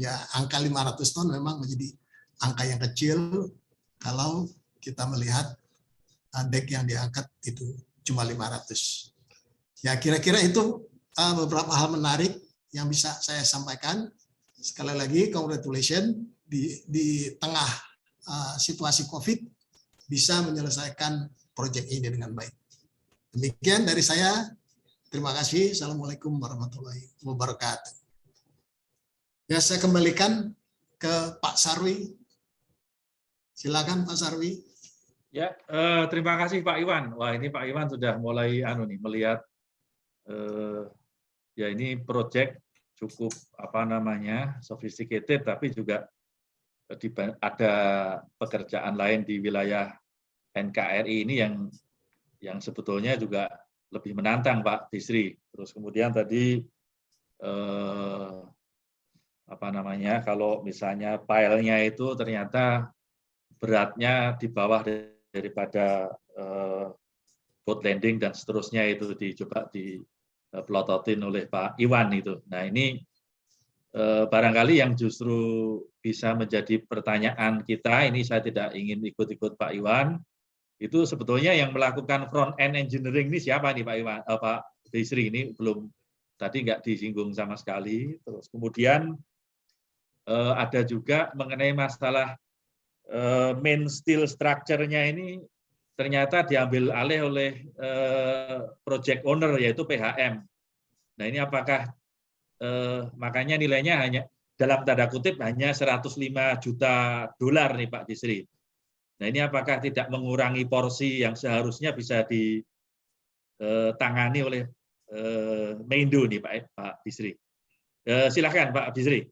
Ya, angka 500 ton memang menjadi angka yang kecil kalau kita melihat deck yang diangkat itu cuma 500. Ya, kira-kira itu beberapa hal menarik yang bisa saya sampaikan. Sekali lagi, congratulations di tengah situasi COVID bisa menyelesaikan proyek ini dengan baik. Demikian dari saya. Terima kasih. Assalamualaikum warahmatullahi wabarakatuh. Ya, saya kembalikan ke Pak Sarwi. Silakan Pak Sarwi. Ya, terima kasih Pak Iwan. Wah, ini Pak Iwan sudah mulai melihat ya ini proyek cukup sophisticated, tapi juga ada pekerjaan lain di wilayah NKRI ini yang sebetulnya juga lebih menantang Pak Bisri. Terus kemudian tadi kalau misalnya pilenya itu ternyata beratnya di bawah daripada boat landing dan seterusnya, itu dicoba dipelototin oleh Pak Iwan itu. Nah, ini barangkali yang justru bisa menjadi pertanyaan kita, ini saya tidak ingin ikut-ikut Pak Iwan, itu sebetulnya yang melakukan front end engineering ini siapa nih Pak Iwan? Pak Bisri, ini belum, tadi nggak disinggung sama sekali. Terus kemudian ada juga mengenai masalah main steel structure-nya ini ternyata diambil alih oleh project owner, yaitu PHM. Nah, ini apakah makanya nilainya hanya dalam tanda kutip hanya 105 juta dolar nih Pak Bisri. Nah, ini apakah tidak mengurangi porsi yang seharusnya bisa ditangani oleh Meindu nih Pak Bisri. Silakan Pak Bisri.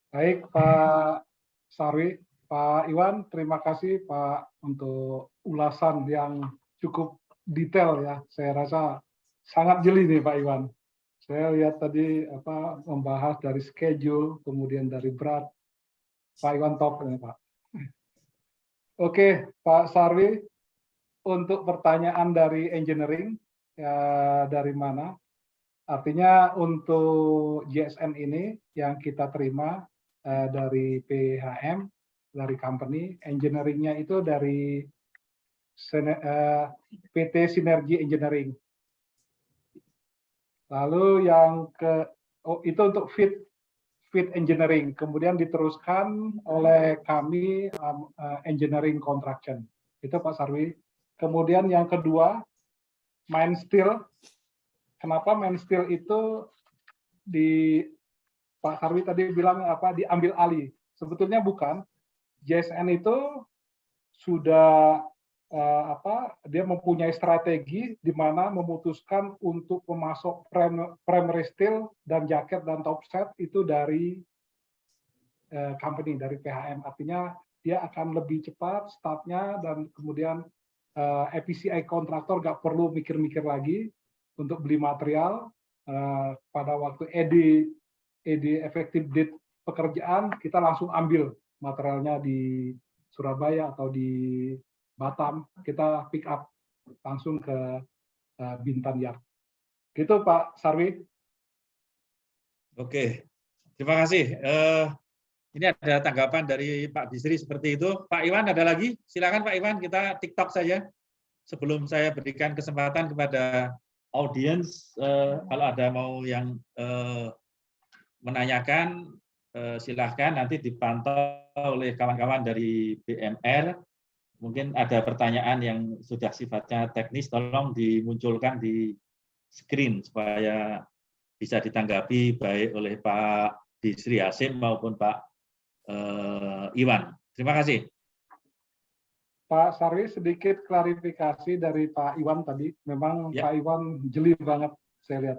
Baik Pak Sarwi, Pak Iwan, terima kasih Pak untuk ulasan yang cukup detail ya. Saya rasa sangat jeli nih Pak Iwan. Saya lihat tadi membahas dari schedule, kemudian dari berat. Pak Iwan top ini Pak. Oke, Pak Sarwi, untuk pertanyaan dari engineering, ya dari mana? Artinya untuk GSM ini yang kita terima dari PHM, dari company, engineering-nya itu dari PT Sinergi Engineering. Lalu yang itu untuk fit engineering, kemudian diteruskan oleh kami engineering construction. Itu Pak Sarwi. Kemudian yang kedua, main steel. Kenapa main steel itu Pak Sarwi tadi bilang diambil alih. Sebetulnya bukan. JSN itu sudah dia mempunyai strategi di mana memutuskan untuk memasok primary steel dan jaket dan topset itu dari company, dari PHM. Artinya dia akan lebih cepat startnya dan kemudian EPCI kontraktor nggak perlu mikir-mikir lagi untuk beli material. Pada waktu ED effective date pekerjaan, kita langsung ambil materialnya di Surabaya atau di Batam, kita pick up langsung ke Bintan Yard. Gitu Pak Sarwi. Oke, terima kasih. Ini ada tanggapan dari Pak Bisri seperti itu. Pak Iwan ada lagi? Silakan Pak Iwan, kita TikTok saja. Sebelum saya berikan kesempatan kepada audiens, kalau ada mau yang menanyakan, silahkan nanti dipantau oleh kawan-kawan dari BMR. Mungkin ada pertanyaan yang sudah sifatnya teknis, tolong dimunculkan di screen supaya bisa ditanggapi baik oleh Pak Bisri Hasim maupun Pak Iwan. Terima kasih. Pak Sarwi, sedikit klarifikasi dari Pak Iwan tadi. Memang ya. Pak Iwan jeli banget, saya lihat.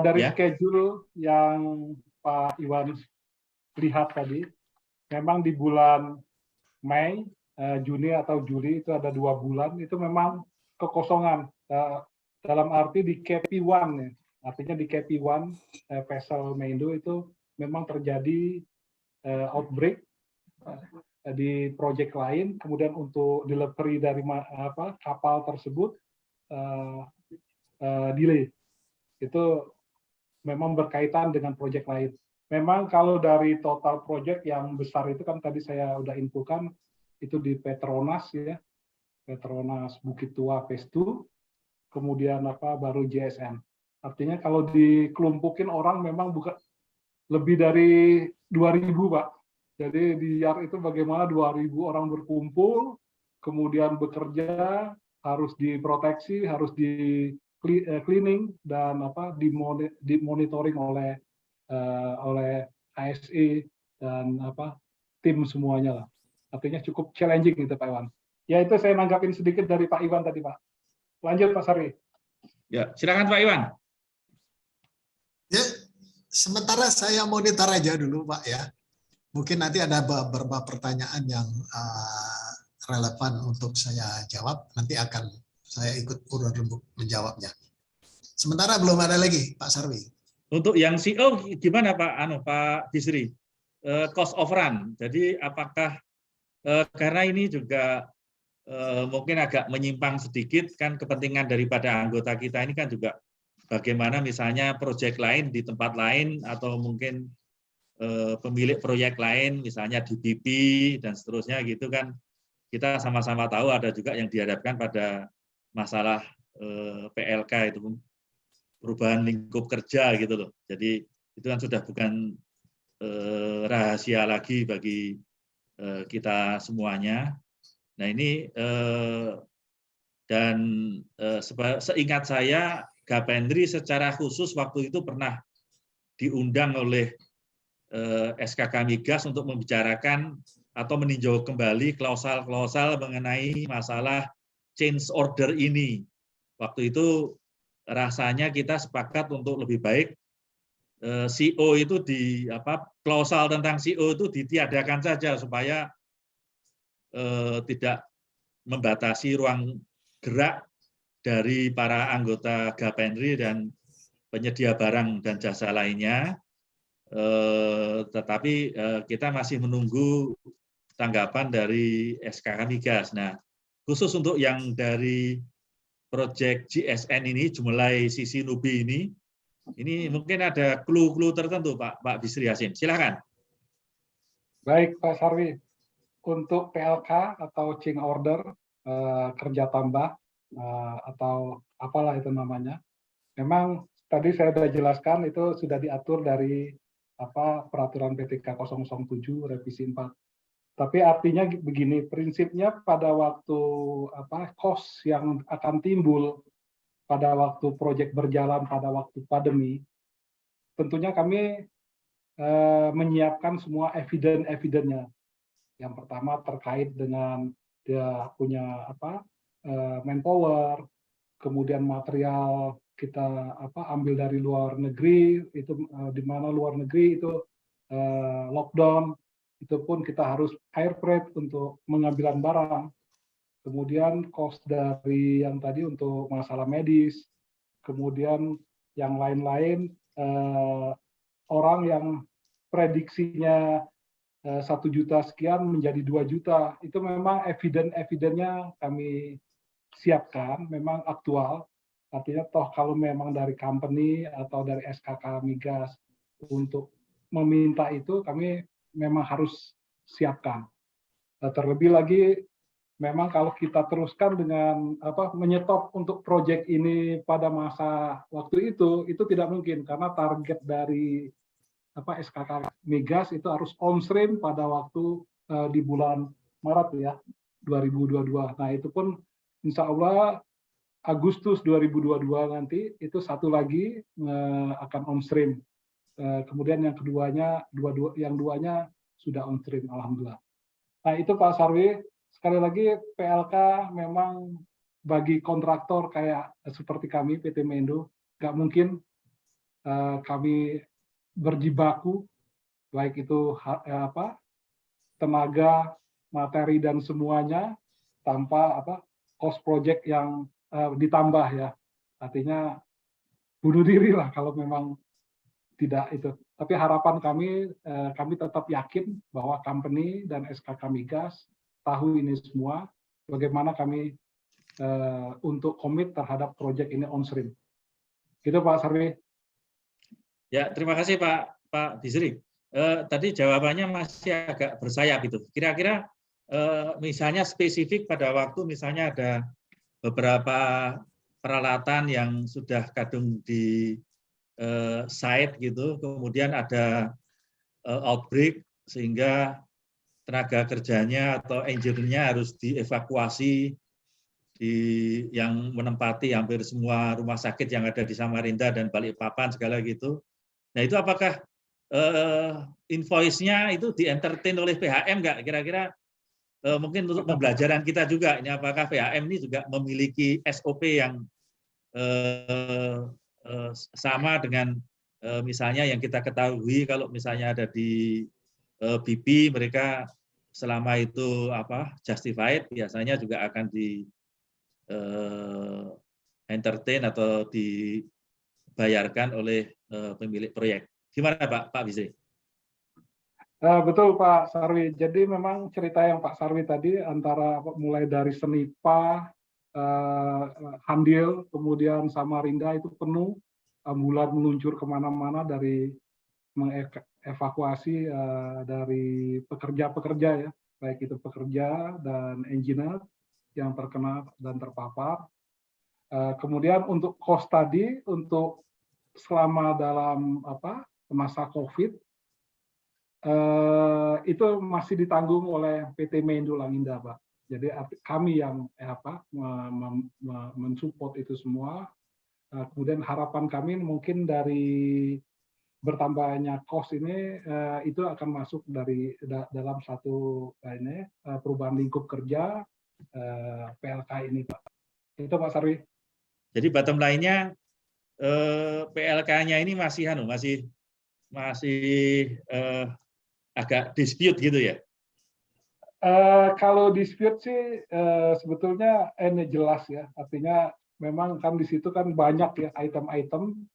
Dari schedule yang Pak Iwan lihat tadi, memang di bulan Mei, Juni atau Juli itu ada 2 bulan, itu memang kekosongan. Dalam arti di KP1, ya. Artinya di KP1, vessel Meindo itu memang terjadi outbreak di proyek lain, kemudian untuk delivery dari kapal tersebut delay. Itu memang berkaitan dengan proyek lain. Memang kalau dari total proyek yang besar itu kan tadi saya udah infokan, itu di Petronas ya, Petronas Bukit Tua Phase 2, kemudian baru JSN. Artinya kalau dikelumpukin orang memang bukan lebih dari 2.000 Pak. Jadi di yard itu bagaimana 2.000 orang berkumpul, kemudian bekerja, harus diproteksi, harus di cleaning dan dimonitoring oleh ASE dan tim semuanya lah. Artinya cukup challenging gitu Pak Iwan. Ya itu saya nanggapin sedikit dari Pak Iwan tadi Pak. Lanjut Pak Sarwi. Ya, silakan Pak Iwan. Ya, sementara saya monitor aja dulu Pak ya. Mungkin nanti ada beberapa pertanyaan yang relevan untuk saya jawab. Nanti akan saya ikut urun rembuk menjawabnya. Sementara belum ada lagi Pak Sarwi. Untuk yang CO gimana Pak Bisri? Cost of run. Jadi apakah karena ini juga mungkin agak menyimpang sedikit kan kepentingan daripada anggota kita ini kan juga bagaimana misalnya proyek lain di tempat lain atau mungkin pemilik proyek lain misalnya di BP dan seterusnya gitu kan kita sama-sama tahu ada juga yang dihadapkan pada masalah PLK itu perubahan lingkup kerja gitu loh. Jadi itu kan sudah bukan rahasia lagi bagi kita semuanya. Nah ini dan seingat saya Gapendri secara khusus waktu itu pernah diundang oleh SKK Migas untuk membicarakan atau meninjau kembali klausal-klausal mengenai masalah change order ini. Waktu itu rasanya kita sepakat untuk lebih baik CO itu klausal tentang CO itu ditiadakan saja supaya tidak membatasi ruang gerak dari para anggota Gapendri dan penyedia barang dan jasa lainnya. Tetapi kita masih menunggu tanggapan dari SKK Migas. Nah, khusus untuk yang dari proyek GSN ini, Jumelai Sisi Nubi ini mungkin ada clue-clue tertentu Pak Bisri Hasim. Silakan. Baik Pak Sarwi, untuk PLK atau change order kerja tambah atau apalah itu namanya, memang tadi saya sudah jelaskan itu sudah diatur dari peraturan PTK 007 revisi 4. Tapi artinya begini, prinsipnya pada waktu cost yang akan timbul pada waktu proyek berjalan pada waktu pandemi, tentunya kami menyiapkan semua eviden-evidennya. Yang pertama terkait dengan dia punya manpower, kemudian material kita ambil dari luar negeri, itu di mana luar negeri itu lockdown, itu pun kita harus air freight untuk pengambilan barang. Kemudian cost dari yang tadi untuk masalah medis, kemudian yang lain-lain, orang yang prediksinya 1 juta sekian menjadi 2 juta, itu memang evidennya kami siapkan, memang aktual. Artinya toh kalau memang dari company atau dari SKK Migas untuk meminta itu, kami memang harus siapkan. Terlebih lagi, memang kalau kita teruskan dengan menyetop untuk proyek ini pada masa waktu itu tidak mungkin, karena target dari SKK Migas itu harus on stream pada waktu di bulan Maret ya 2022. Nah itu pun insya Allah Agustus 2022 nanti itu satu lagi akan on stream. Kemudian yang keduanya, yang duanya sudah on stream, alhamdulillah. Nah itu Pak Sarwi, sekali lagi PLK memang bagi kontraktor kayak seperti kami PT Mendo nggak mungkin kami berjibaku, baik itu tenaga, materi dan semuanya tanpa cost project yang ditambah ya. Artinya bunuh diri lah kalau memang tidak itu. Tapi harapan kami tetap yakin bahwa company dan SKK Migas tahu ini semua, bagaimana kami untuk komit terhadap proyek ini on stream. Gitu Pak Sarwi. Ya, terima kasih Pak Bisri. Tadi jawabannya masih agak bersayap gitu. Kira-kira misalnya spesifik pada waktu misalnya ada beberapa peralatan yang sudah kadung di site gitu, kemudian ada outbreak sehingga tenaga kerjanya atau engineer-nya harus dievakuasi yang menempati hampir semua rumah sakit yang ada di Samarinda dan Balikpapan segala gitu. Nah itu apakah invoice-nya itu di-entertain oleh PHM nggak? Kira-kira mungkin untuk pembelajaran kita juga, ini apakah PHM ini juga memiliki SOP yang sama dengan misalnya yang kita ketahui kalau misalnya ada di BP, mereka selama itu justified biasanya juga akan di entertain atau dibayarkan oleh pemilik proyek. Gimana Pak Bisri? Betul Pak Sarwi. Jadi memang cerita yang Pak Sarwi tadi antara mulai dari Senipa, Handil, kemudian Samarinda itu penuh, ambulan meluncur kemana-mana dari mengevakuasi dari pekerja-pekerja ya, baik itu pekerja dan engineer yang terkena dan terpapar. Kemudian untuk cost tadi, untuk selama dalam masa COVID, itu masih ditanggung oleh PT Mendo Langinda, Pak. Jadi kami yang mensupport itu semua. Kemudian harapan kami mungkin dari bertambahnya cost ini itu akan masuk dari dalam satu perubahan lingkup kerja PLK ini, Pak. Itu Pak Sarwi. Jadi bottom line-nya PLK-nya ini masih agak dispute gitu ya? Kalau dispute sih sebetulnya ini jelas ya, artinya memang kan di situ kan banyak ya item-item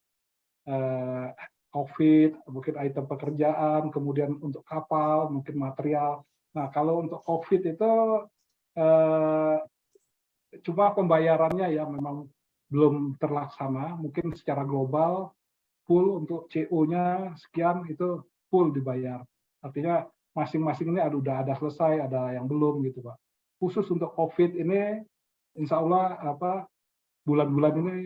COVID, mungkin item pekerjaan, kemudian untuk kapal, mungkin material. Nah kalau untuk COVID itu cuma pembayarannya ya memang belum terlaksana, mungkin secara global full untuk CO-nya sekian itu full dibayar. Artinya masing-masing ini udah ada selesai, ada yang belum gitu Pak. Khusus untuk COVID ini, insya Allah bulan-bulan ini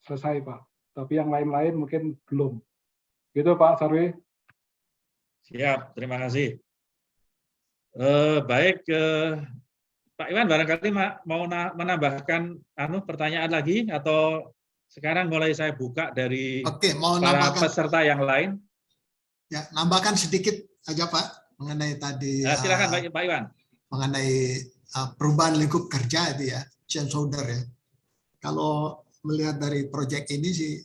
selesai Pak. Tapi yang lain-lain mungkin belum. Gitu Pak Sarwi. Siap, terima kasih. Baik, Pak Iwan barangkali mau menambahkan pertanyaan lagi atau sekarang mulai saya buka dari para peserta yang lain. Ya, nambahkan sedikit aja Pak mengenai tadi Silakan Pak Iwan. mengenai perubahan lingkup kerja itu ya, change order ya. Kalau melihat dari proyek ini sih,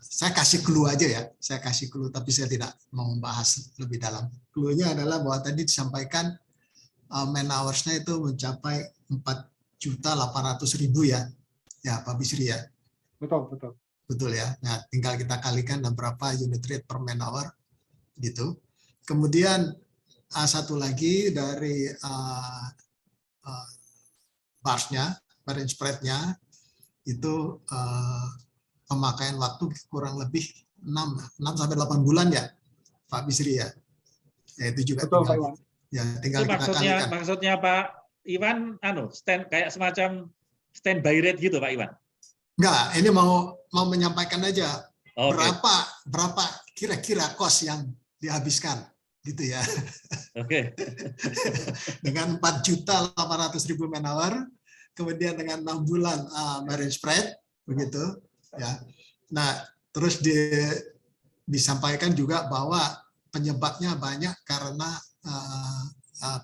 saya kasih clue aja ya, saya kasih clue, tapi saya tidak mau membahas lebih dalam. Clue-nya adalah bahwa tadi disampaikan man hours-nya itu mencapai 4.800.000 ya Pak Bisri ya. Betul. Betul ya. Nah, tinggal kita kalikan berapa unit rate per man hour gitu. Kemudian satu lagi dari barsnya, barring spread-nya itu pemakaian waktu kurang lebih 6 sampai 8 bulan ya, Pak Bisri ya. Ya itu juga Betul, tinggal, ya tinggal Itu kita kalikan. maksudnya Pak Iwan kayak semacam standby rate gitu Pak Iwan. Enggak, ini mau menyampaikan aja Okay. berapa kira-kira cost yang dihabiskan gitu ya. Oke. Dengan 4.800.000 man hour, kemudian dengan 6 bulan margin spread begitu ya. Nah, terus disampaikan juga bahwa penyebabnya banyak karena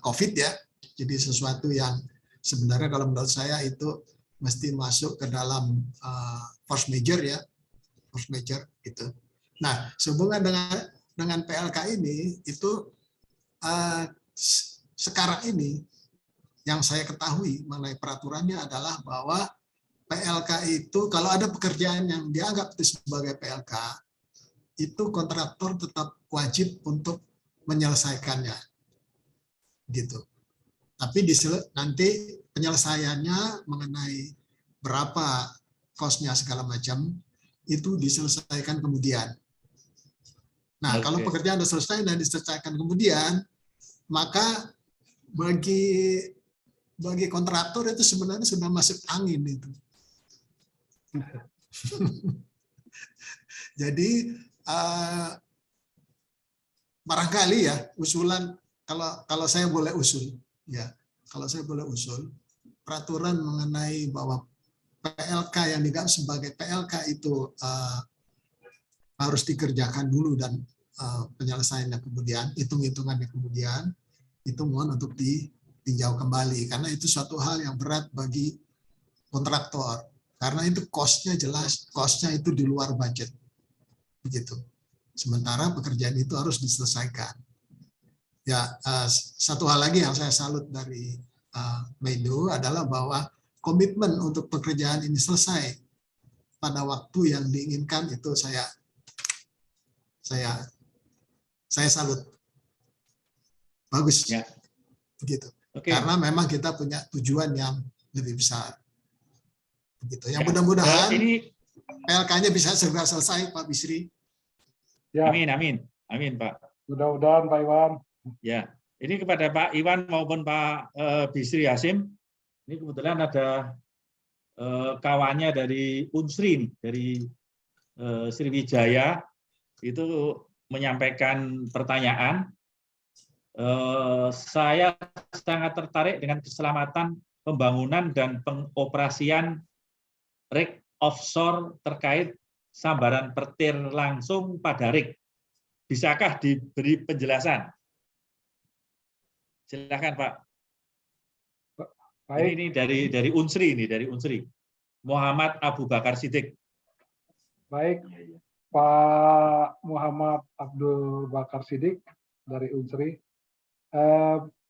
COVID ya. Jadi sesuatu yang sebenarnya kalau menurut saya itu mesti masuk ke dalam force major ya, force major gitu. Nah, sehubungan dengan PLK ini itu sekarang ini yang saya ketahui mengenai peraturannya adalah bahwa PLK itu kalau ada pekerjaan yang dianggap itu sebagai PLK, itu kontraktor tetap wajib untuk menyelesaikannya, gitu. Tapi nanti penyelesaiannya mengenai berapa cost-nya segala macam itu diselesaikan kemudian. Nah, kalau pekerjaan sudah selesai dan diselesaikan kemudian, maka bagi kontraktor itu sebenarnya sudah masuk angin itu. Jadi barangkali ya usulan, kalau saya boleh usul ya, kalau saya boleh usul peraturan mengenai bahwa PLK yang dianggap sebagai PLK itu harus dikerjakan dulu dan penyelesaiannya kemudian, hitung-hitungannya kemudian, itu mohon untuk ditinjau kembali karena itu suatu hal yang berat bagi kontraktor karena itu cost-nya jelas, cost-nya itu di luar budget begitu. Sementara pekerjaan itu harus diselesaikan. Ya, satu hal lagi yang saya salut dari Meindo adalah bahwa komitmen untuk pekerjaan ini selesai pada waktu yang diinginkan itu saya salut. Bagus. Ya. Begitu. Karena memang kita punya tujuan yang lebih besar. Begitu. Yang mudah-mudahan PLK-nya bisa segera selesai, Pak Bisri. Ya. Amin Pak. Mudah-mudahan Pak Iwan. Ya, ini kepada Pak Iwan maupun Pak Bisri Hasim. Ini kebetulan ada kawannya dari Unsri, dari Sriwijaya, itu menyampaikan pertanyaan. Saya sangat tertarik dengan keselamatan pembangunan dan pengoperasian rig offshore terkait sambaran petir langsung pada rig. Bisakah diberi penjelasan? Silakan Pak. Baik. Ini dari Unsri Muhammad Abu Bakar Siddiq. Baik, Pak Muhammad Abdul Bakar Siddiq dari Unsri.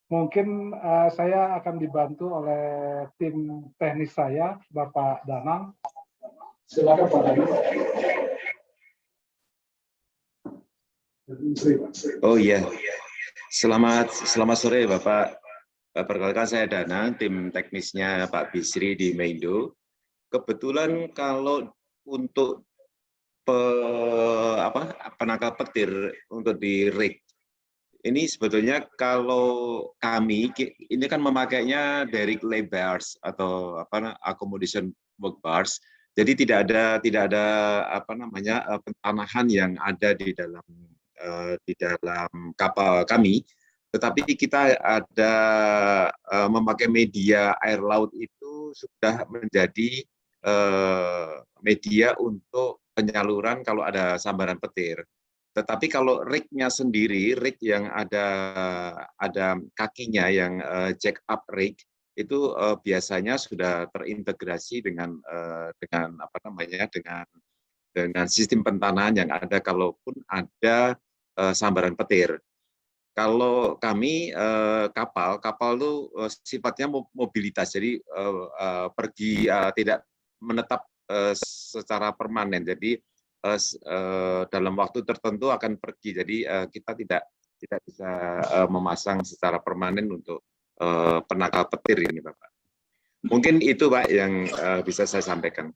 Mungkin saya akan dibantu oleh tim teknis saya, Bapak Danang. Silakan Pak Danang. Oh iya. Selamat sore Bapak. Perkenalkan saya Danang, tim teknisnya Pak Bisri di Meindo. Kebetulan kalau untuk penangkal petir untuk di rig, ini sebetulnya kalau kami ini kan memakainya dari lay bars atau accommodation work bars. Jadi tidak ada pentanahan yang ada di dalam kapal kami. Tetapi kita ada memakai media air laut itu sudah menjadi media untuk penyaluran kalau ada sambaran petir. Tetapi kalau rig-nya sendiri, rig yang ada kakinya yang jack up rig, itu biasanya sudah terintegrasi dengan apa namanya, dengan sistem pentanahan yang ada kalaupun ada sambaran petir. Kalau kami kapal itu sifatnya mobilitas, jadi pergi tidak menetap secara permanen. Jadi dalam waktu tertentu akan pergi. Jadi kita tidak bisa memasang secara permanen untuk penangkal petir ini, Bapak. Mungkin itu, Pak, yang bisa saya sampaikan.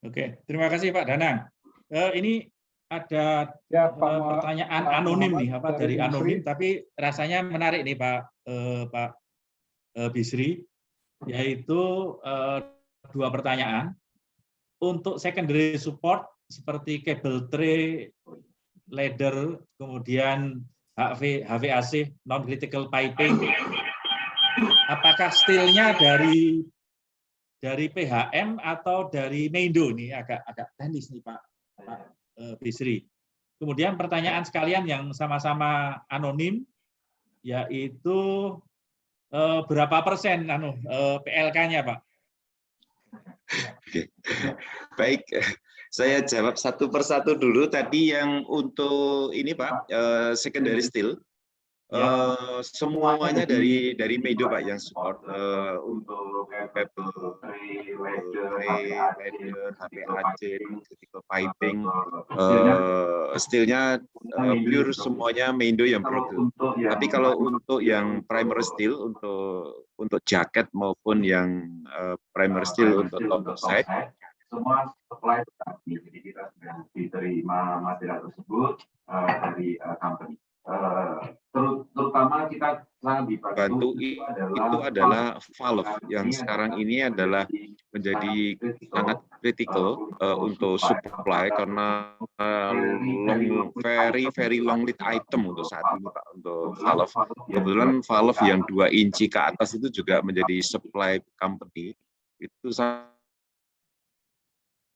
Oke, terima kasih Pak Danang. Ini ada pertanyaan anonim nih, dari anonim, tapi rasanya menarik nih Pak Bisri, yaitu 2 pertanyaan. Untuk secondary support seperti cable tray, ladder, kemudian HVAC, non-critical piping, apakah steel-nya dari PHM atau dari Meindo? Nih agak teknis nih Pak Bisri. Kemudian pertanyaan sekalian yang sama-sama anonim, yaitu berapa persen PLK-nya, Pak? Oke. Baik, saya jawab satu persatu dulu. Tadi yang untuk ini Pak, secondary steel, semuanya dari Meindo Pak yang support untuk cable tray, ladder, HVAC, critical piping, steelnya pure semuanya Meindo yang produk. Tapi kalau untuk yang primary steel, untuk jaket maupun yang primary steel untuk top side, semua supply tetapi jadi kita sudah diterima material tersebut dari company. Terutama kita sangat dibantu itu adalah valve yang sekarang ini adalah menjadi sangat kritikal untuk supply karena very long lead item untuk saat ini Pak, untuk valve. Kebetulan valve yang 2 inci ke atas itu juga menjadi supply company itu sangat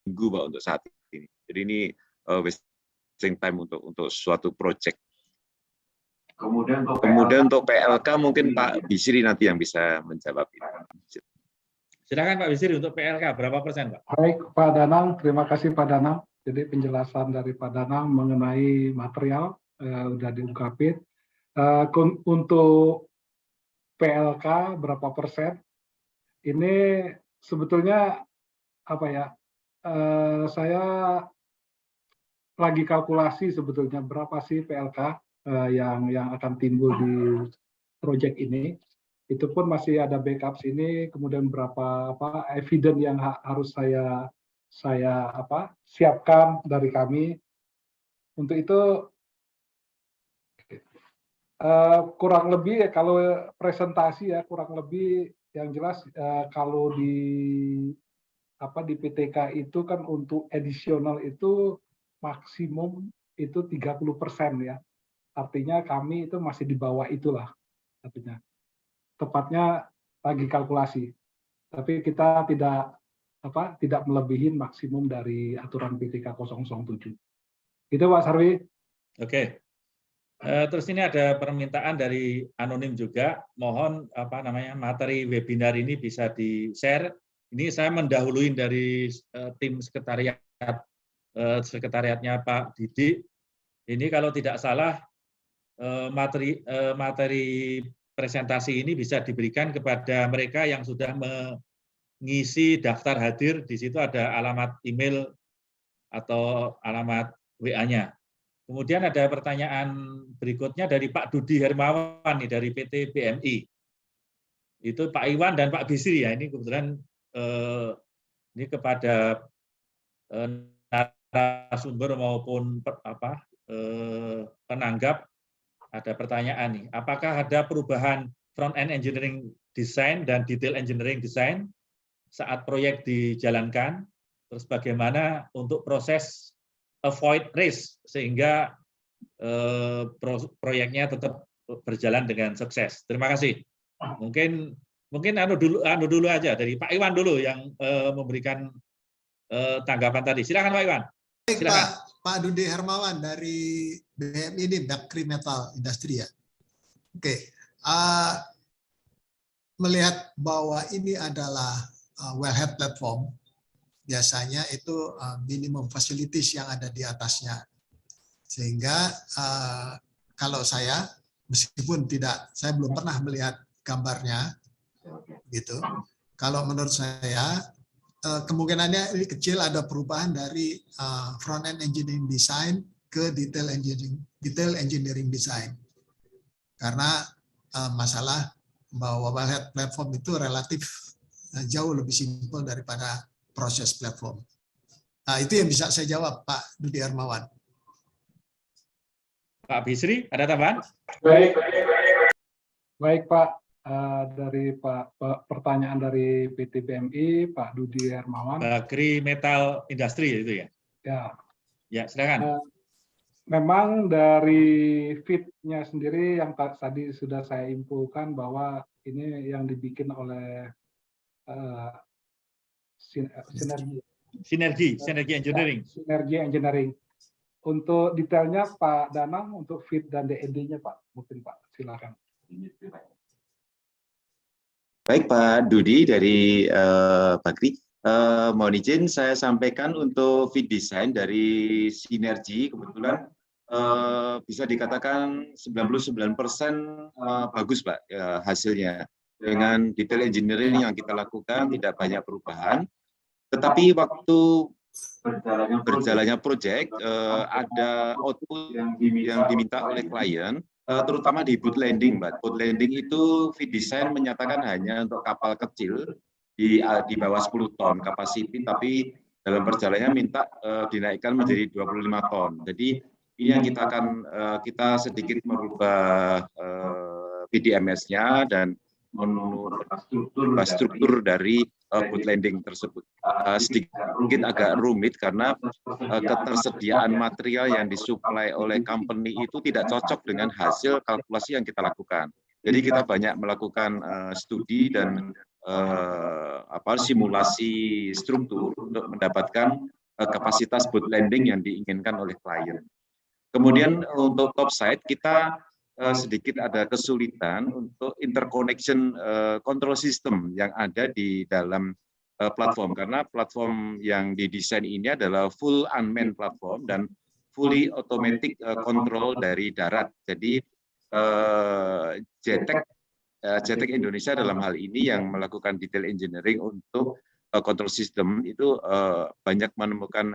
minggu Pak untuk saat ini. Jadi ini wasting time untuk suatu project. Kemudian untuk PLK mungkin Pak Bisri nanti yang bisa menjawab. Silakan Pak Bisri, untuk PLK berapa persen Pak? Baik Pak Danang, terima kasih Pak Danang. Jadi penjelasan dari Pak Danang mengenai material sudah diungkapin. Untuk PLK berapa persen? Ini sebetulnya apa ya? Saya lagi kalkulasi sebetulnya berapa sih PLK yang akan timbul di proyek ini. Itu pun masih ada backup sini, kemudian berapa evidence yang harus saya siapkan dari kami. Untuk itu kurang lebih ya, kalau presentasi ya kurang lebih yang jelas kalau di PTK itu kan untuk additional itu maksimum itu 30% ya. Artinya kami itu masih di bawah itulah, artinya tepatnya lagi kalkulasi. Tapi kita tidak melebihi maksimum dari aturan PTK 007. Gitu Pak Sarwi. Oke. Terus ini ada permintaan dari anonim juga, mohon materi webinar ini bisa di-share. Ini saya mendahului dari tim sekretariatnya Pak Didi. Ini kalau tidak salah materi presentasi ini bisa diberikan kepada mereka yang sudah mengisi daftar hadir. Di situ ada alamat email atau alamat WA-nya. Kemudian ada pertanyaan berikutnya dari Pak Dudi Hermawan nih, dari PT BMI. Itu Pak Iwan dan Pak Bisri ya. Ini kebetulan ini kepada narasumber maupun penanggap. Ada pertanyaan nih, apakah ada perubahan front-end engineering design dan detail engineering design saat proyek dijalankan? Terus bagaimana untuk proses avoid risk sehingga proyeknya tetap berjalan dengan sukses? Terima kasih. Mungkin anu dulu aja dari Pak Iwan dulu yang memberikan tanggapan tadi. Silakan Pak Iwan. Baik, Pak Pak Dudi Hermawan dari BMI ini, Bakri Metal Industri ya. Oke, melihat bahwa ini adalah wellhead platform, biasanya itu minimum facilities yang ada di atasnya. Sehingga kalau saya, meskipun saya belum pernah melihat gambarnya, gitu. Kalau menurut saya, kemungkinannya ini kecil ada perubahan dari front end engineering design ke detail engineering design. Karena masalah bahwa wellhead platform itu relatif jauh lebih simpel daripada proses platform. Nah, itu yang bisa saya jawab, Pak Dudi Hermawan. Pak Bisri, ada tambahan? Baik Pak, dari pertanyaan dari PT BMI, Pak Dudi Hermawan. Bakri Metal Industri itu ya? Ya. Ya, silakan. Memang dari fit-nya sendiri yang tadi sudah saya infokan bahwa ini yang dibikin oleh Sinergi Engineering. Sinergi Engineering. Untuk detailnya Pak Danang, untuk fit dan DND-nya Pak, mungkin Pak, silakan. Baik Pak Dudi dari Bakri. Mohon izin saya sampaikan untuk fit design dari Sinergi, kebetulan bisa dikatakan 99% bagus Pak hasilnya. Dengan detail engineering yang kita lakukan tidak banyak perubahan, tetapi waktu berjalannya proyek ada output yang diminta oleh klien, terutama di boat landing, Mbak. Boat landing itu fit design menyatakan hanya untuk kapal kecil di bawah 10 ton kapasiti, tapi dalam perjalanannya minta dinaikkan menjadi 25 ton. Jadi ini yang kita sedikit merubah PDMS-nya dan menurut struktur dari boat landing tersebut. Sedikit agak rumit karena ketersediaan material yang disuplai oleh company itu tidak cocok dengan hasil kalkulasi yang kita lakukan. Jadi kita banyak melakukan studi dan simulasi struktur untuk mendapatkan kapasitas boat landing yang diinginkan oleh klien. Kemudian untuk topside kita sedikit ada kesulitan untuk interconnection control system yang ada di dalam platform, karena platform yang didesain ini adalah full unmanned platform dan fully automatic control dari darat. Jadi JTEC Indonesia dalam hal ini yang melakukan detail engineering untuk control system itu banyak menemukan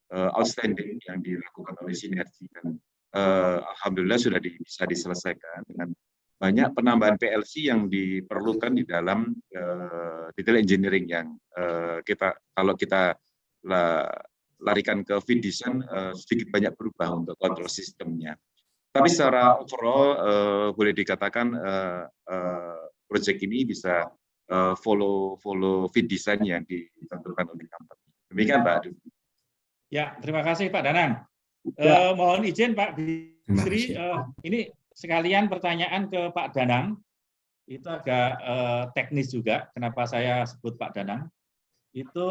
outstanding yang dilakukan oleh Sinergi, dan alhamdulillah sudah bisa diselesaikan dengan banyak penambahan PLC yang diperlukan di dalam detail engineering yang kalau kita larikan ke fit design sedikit banyak berubah untuk control sistemnya. Tapi secara overall boleh dikatakan proyek ini bisa follow fit design yang ditentukan oleh company. Demikian Pak Adu. Ya, terima kasih Pak Danang. Mohon izin Pak Bisri, ini sekalian pertanyaan ke Pak Danang. Itu agak teknis juga, kenapa saya sebut Pak Danang. Itu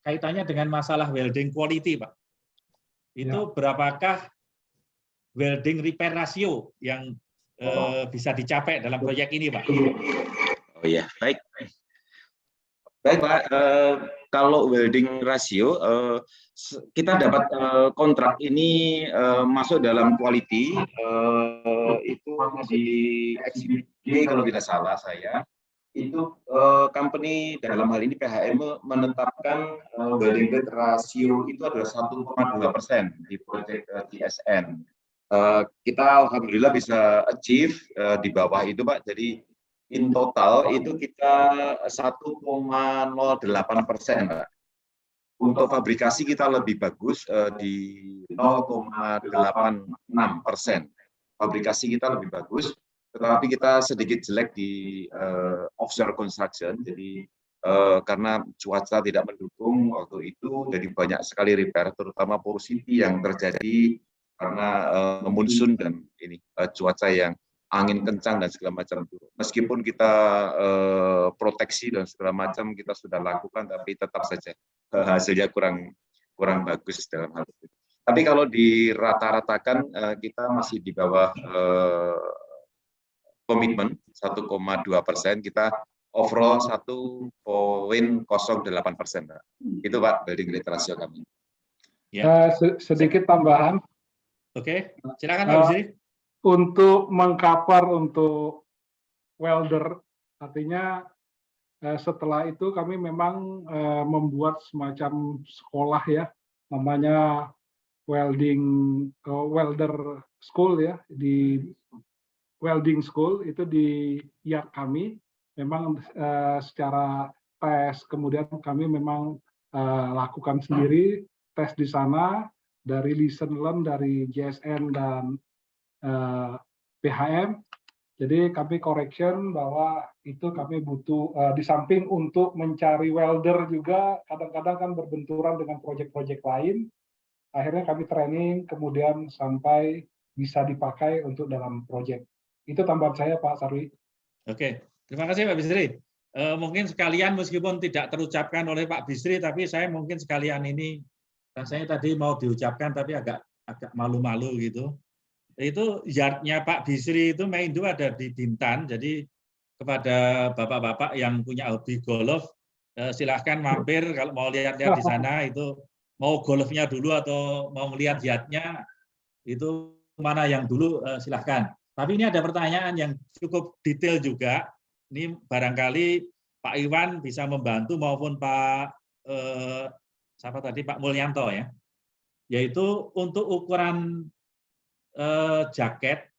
kaitannya dengan masalah welding quality, Pak. Itu berapakah welding repair ratio yang bisa dicapai dalam proyek ini, Pak? Oh ya, baik. Baik Pak, kalau welding ratio, kita dapat kontrak ini masuk dalam quality, itu di exhibit G kalau tidak salah saya, itu company dalam hal ini PHM menetapkan welding rate ratio itu adalah 1,2% di proyek TSN. Kita alhamdulillah bisa achieve di bawah itu Pak, jadi in total itu kita 1,08%, Pak. Untuk fabrikasi kita lebih bagus di 0,86%. Fabrikasi kita lebih bagus, tetapi kita sedikit jelek di offshore construction. Jadi karena cuaca tidak mendukung waktu itu, jadi banyak sekali repair, terutama porosity yang terjadi karena monsoon dan ini cuaca yang angin kencang dan segala macam itu. Meskipun kita proteksi dan segala macam kita sudah lakukan, tapi tetap saja hasilnya kurang bagus dalam hal itu. Tapi kalau dirata-ratakan kita masih di bawah komitmen 1,2%, kita overall 1,08%. Itu Pak building rate ratio kami. Sedikit tambahan. Oke, silakan Pak Bisri. Untuk mengcover untuk welder, artinya setelah itu kami memang membuat semacam sekolah ya, namanya welder school ya, di welding school itu di YAK kami. Memang secara tes, kemudian kami memang lakukan sendiri tes di sana dari lesson learn dari JSN dan PHM. Jadi kami correction bahwa itu kami butuh di samping untuk mencari welder juga kadang-kadang kan berbenturan dengan proyek-proyek lain. Akhirnya kami training kemudian sampai bisa dipakai untuk dalam proyek. Itu tambahan saya Pak Sarwi. Oke, terima kasih Pak Bisri. Mungkin sekalian meskipun tidak terucapkan oleh Pak Bisri, tapi saya mungkin sekalian ini, rasanya tadi mau diucapkan tapi agak malu-malu gitu. Itu yardnya Pak Bisri itu Meindo ada di Bintan, jadi kepada bapak-bapak yang punya hobi golf, silahkan mampir kalau mau lihat-lihat di sana, itu mau golfnya dulu atau mau melihat yardnya, itu mana yang dulu silahkan. Tapi ini ada pertanyaan yang cukup detail juga, ini barangkali Pak Iwan bisa membantu maupun Pak siapa tadi Pak Mulyanto ya, yaitu untuk ukuran jaket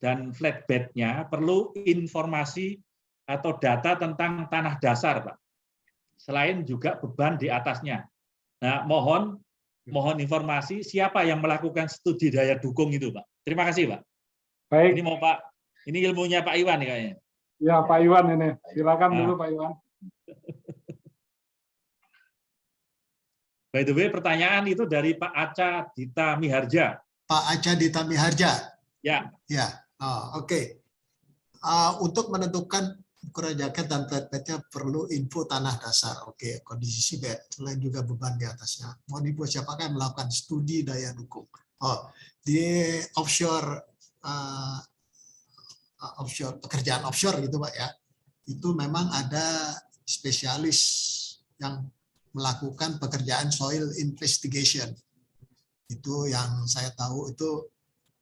dan flatbed-nya perlu informasi atau data tentang tanah dasar, Pak. Selain juga beban di atasnya. Nah, mohon informasi siapa yang melakukan studi daya dukung itu, Pak. Terima kasih, Pak. Baik. Ini mau Pak, ini ilmunya Pak Iwan nih kayaknya. Ya, Pak Iwan ini. Silakan dulu Pak Iwan. By the way, pertanyaan itu dari Pak Aca Dita Miharja. Pak Aca Dita Miharja. Ya. Ya. Oke. Untuk menentukan ukuran jaket dan flatbed-nya perlu info tanah dasar. Oke, kondisi seabed, selain juga beban di atasnya. Mau info siapakah yang melakukan studi daya dukung? Di offshore pekerjaan offshore gitu Pak ya. Itu memang ada spesialis yang melakukan pekerjaan soil investigation. Itu yang saya tahu itu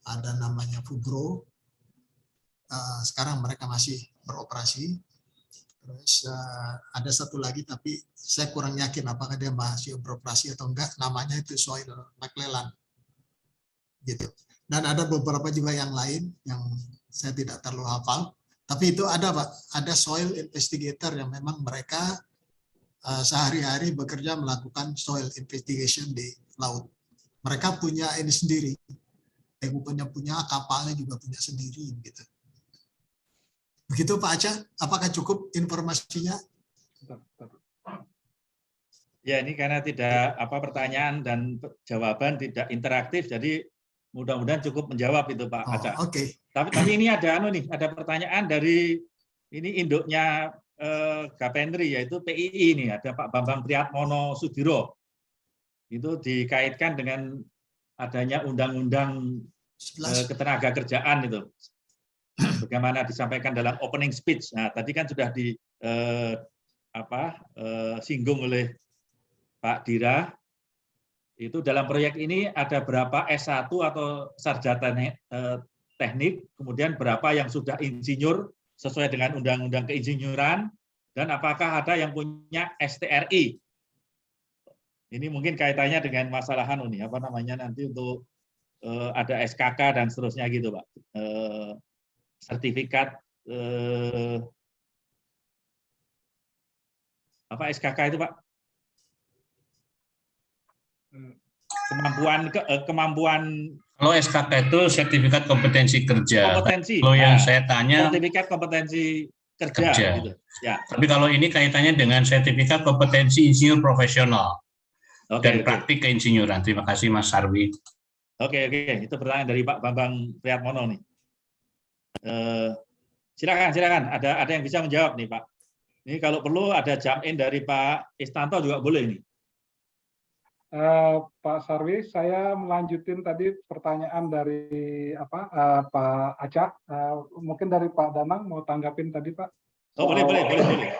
ada namanya Fugro. Sekarang mereka masih beroperasi. Terus ada satu lagi tapi saya kurang yakin apakah dia masih beroperasi atau enggak. Namanya itu Soil McClellan. Gitu. Dan ada beberapa juga yang lain yang saya tidak terlalu hafal. Tapi itu ada Pak, ada soil investigator yang memang mereka sehari-hari bekerja melakukan soil investigation di laut. Mereka punya ini sendiri, punya kapalnya juga punya sendiri gitu. Begitu Pak Aca, apakah cukup informasinya? Ya, ini karena tidak pertanyaan dan jawaban tidak interaktif, jadi mudah-mudahan cukup menjawab itu Pak Aca. Oke. Tapi ini ada ada pertanyaan dari ini induknya Gapendri yaitu PII ini, ada Pak Bambang Priatmono Sudiro. Itu dikaitkan dengan adanya undang-undang ketenaga kerjaan itu. Bagaimana disampaikan dalam opening speech. Nah, tadi kan sudah singgung oleh Pak Dira. Itu dalam proyek ini ada berapa S1 atau sarjana teknik, kemudian berapa yang sudah insinyur sesuai dengan undang-undang keinsinyuran, dan apakah ada yang punya STRI. Ini mungkin kaitannya dengan masalah nanti untuk ada SKK dan seterusnya gitu Pak. Sertifikat SKK itu Pak? Kemampuan kalau SKK itu sertifikat kompetensi kerja. Kompetensi. Kalau yang saya tanya sertifikat kompetensi kerja. Gitu. Ya. Tapi kalau ini kaitannya dengan sertifikat kompetensi insinyur profesional dan praktik keinsinyuran. Terima kasih Mas Sarwi. Oke. Itu pertanyaan dari Pak Bambang Priatmono nih. Silakan. Ada yang bisa menjawab nih Pak. Ini kalau perlu ada jump in dari Pak Istanto juga boleh nih. Pak Sarwi, saya melanjutin tadi pertanyaan dari Pak Aca. Mungkin dari Pak Danang mau tanggapin tadi Pak. Oh, boleh.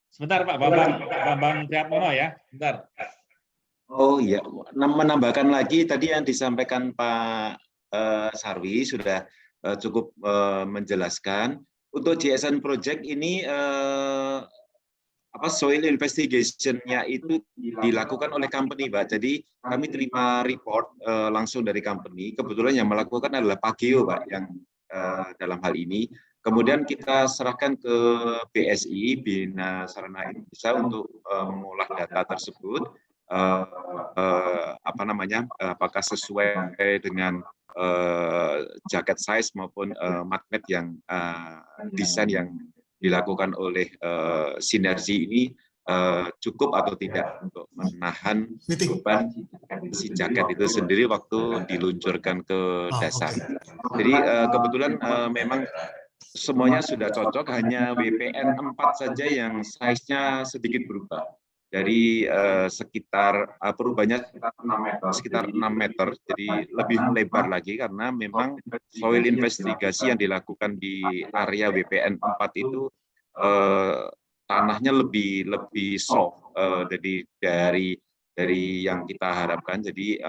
Sebentar Pak Bambang Triatmono ya, sebentar. Oh iya, menambahkan lagi tadi yang disampaikan Pak Sarwi sudah cukup menjelaskan. Untuk GSN Project ini soil investigation-nya itu dilakukan oleh company, Pak. Jadi kami terima report langsung dari company. Kebetulan yang melakukan adalah Pak Geo, Pak, yang dalam hal ini. Kemudian kita serahkan ke BSI, Bina Sarana Indonesia, untuk mengolah data tersebut. Apakah sesuai dengan jaket size maupun magnet yang desain yang dilakukan oleh sinergi ini cukup atau tidak untuk menahan beban si jaket itu sendiri waktu diluncurkan ke dasar. Jadi kebetulan memang semuanya sudah cocok, hanya WPN 4 saja yang size-nya sedikit berubah. Dari sekitar perubahannya sekitar 6 meter, jadi lebih lebar lagi karena memang soil investigasi yang dilakukan di area WPN 4 itu tanahnya lebih soft dari yang kita harapkan. Jadi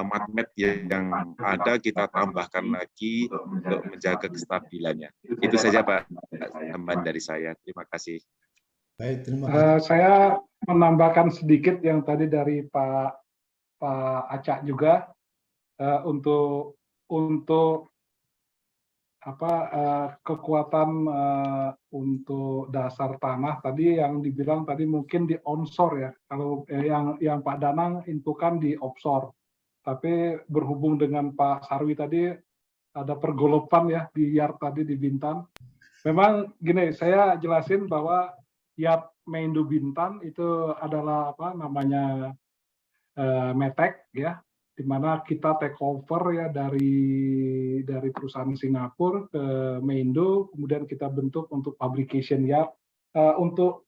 magnet yang ada kita tambahkan lagi untuk menjaga kestabilannya. Itu saja Pak tambahan dari saya. Terima kasih. Baik, terima kasih. Saya menambahkan sedikit yang tadi dari Pak Acak juga untuk kekuatan untuk dasar tanah tadi yang dibilang tadi mungkin di onshore ya. Kalau yang Pak Danang inpukan di offshore. Tapi berhubung dengan Pak Sarwi tadi ada pergolopan ya di yard tadi di Bintan. Memang gini, saya jelasin bahwa yard Meindu Bintan itu adalah Metek ya, di mana kita take over ya dari perusahaan Singapura ke Meindu, kemudian kita bentuk untuk fabrication yard. Untuk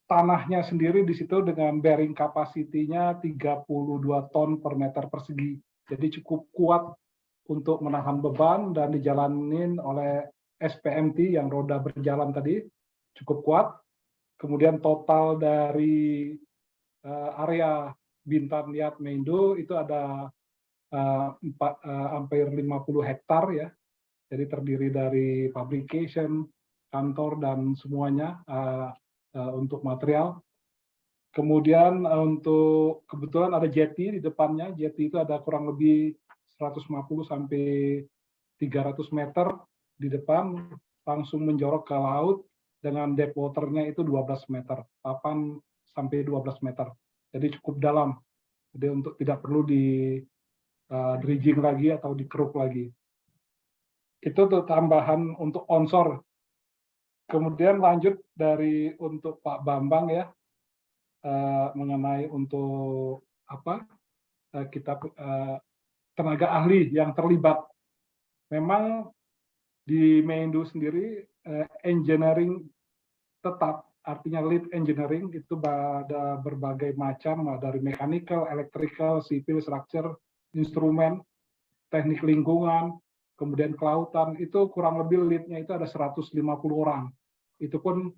tanahnya sendiri di situ dengan bearing capacity-nya 32 ton per meter persegi. Jadi cukup kuat untuk menahan beban dan dijalanin oleh SPMT yang roda berjalan tadi, cukup kuat. Kemudian total dari area Bintan Yard Meindu itu ada hampir 50 hektar ya. Jadi terdiri dari fabrication, kantor dan semuanya untuk material. Kemudian untuk kebetulan ada jetty di depannya. Jetty itu ada kurang lebih 150 sampai 300 meter di depan, langsung menjorok ke laut. Dengan depth water-nya itu 12 meter, 8 sampai 12 meter. Jadi cukup dalam. Jadi untuk tidak perlu di dredging lagi atau dikeruk lagi. Itu tambahan untuk onshore. Kemudian lanjut untuk Pak Bambang ya, mengenai untuk tenaga ahli yang terlibat. Memang di Meindu sendiri engineering tetap, artinya lead engineering itu ada berbagai macam, dari mechanical, electrical, civil, structure, instrumen, teknik lingkungan, kemudian kelautan, itu kurang lebih lead-nya itu ada 150 orang. Itu pun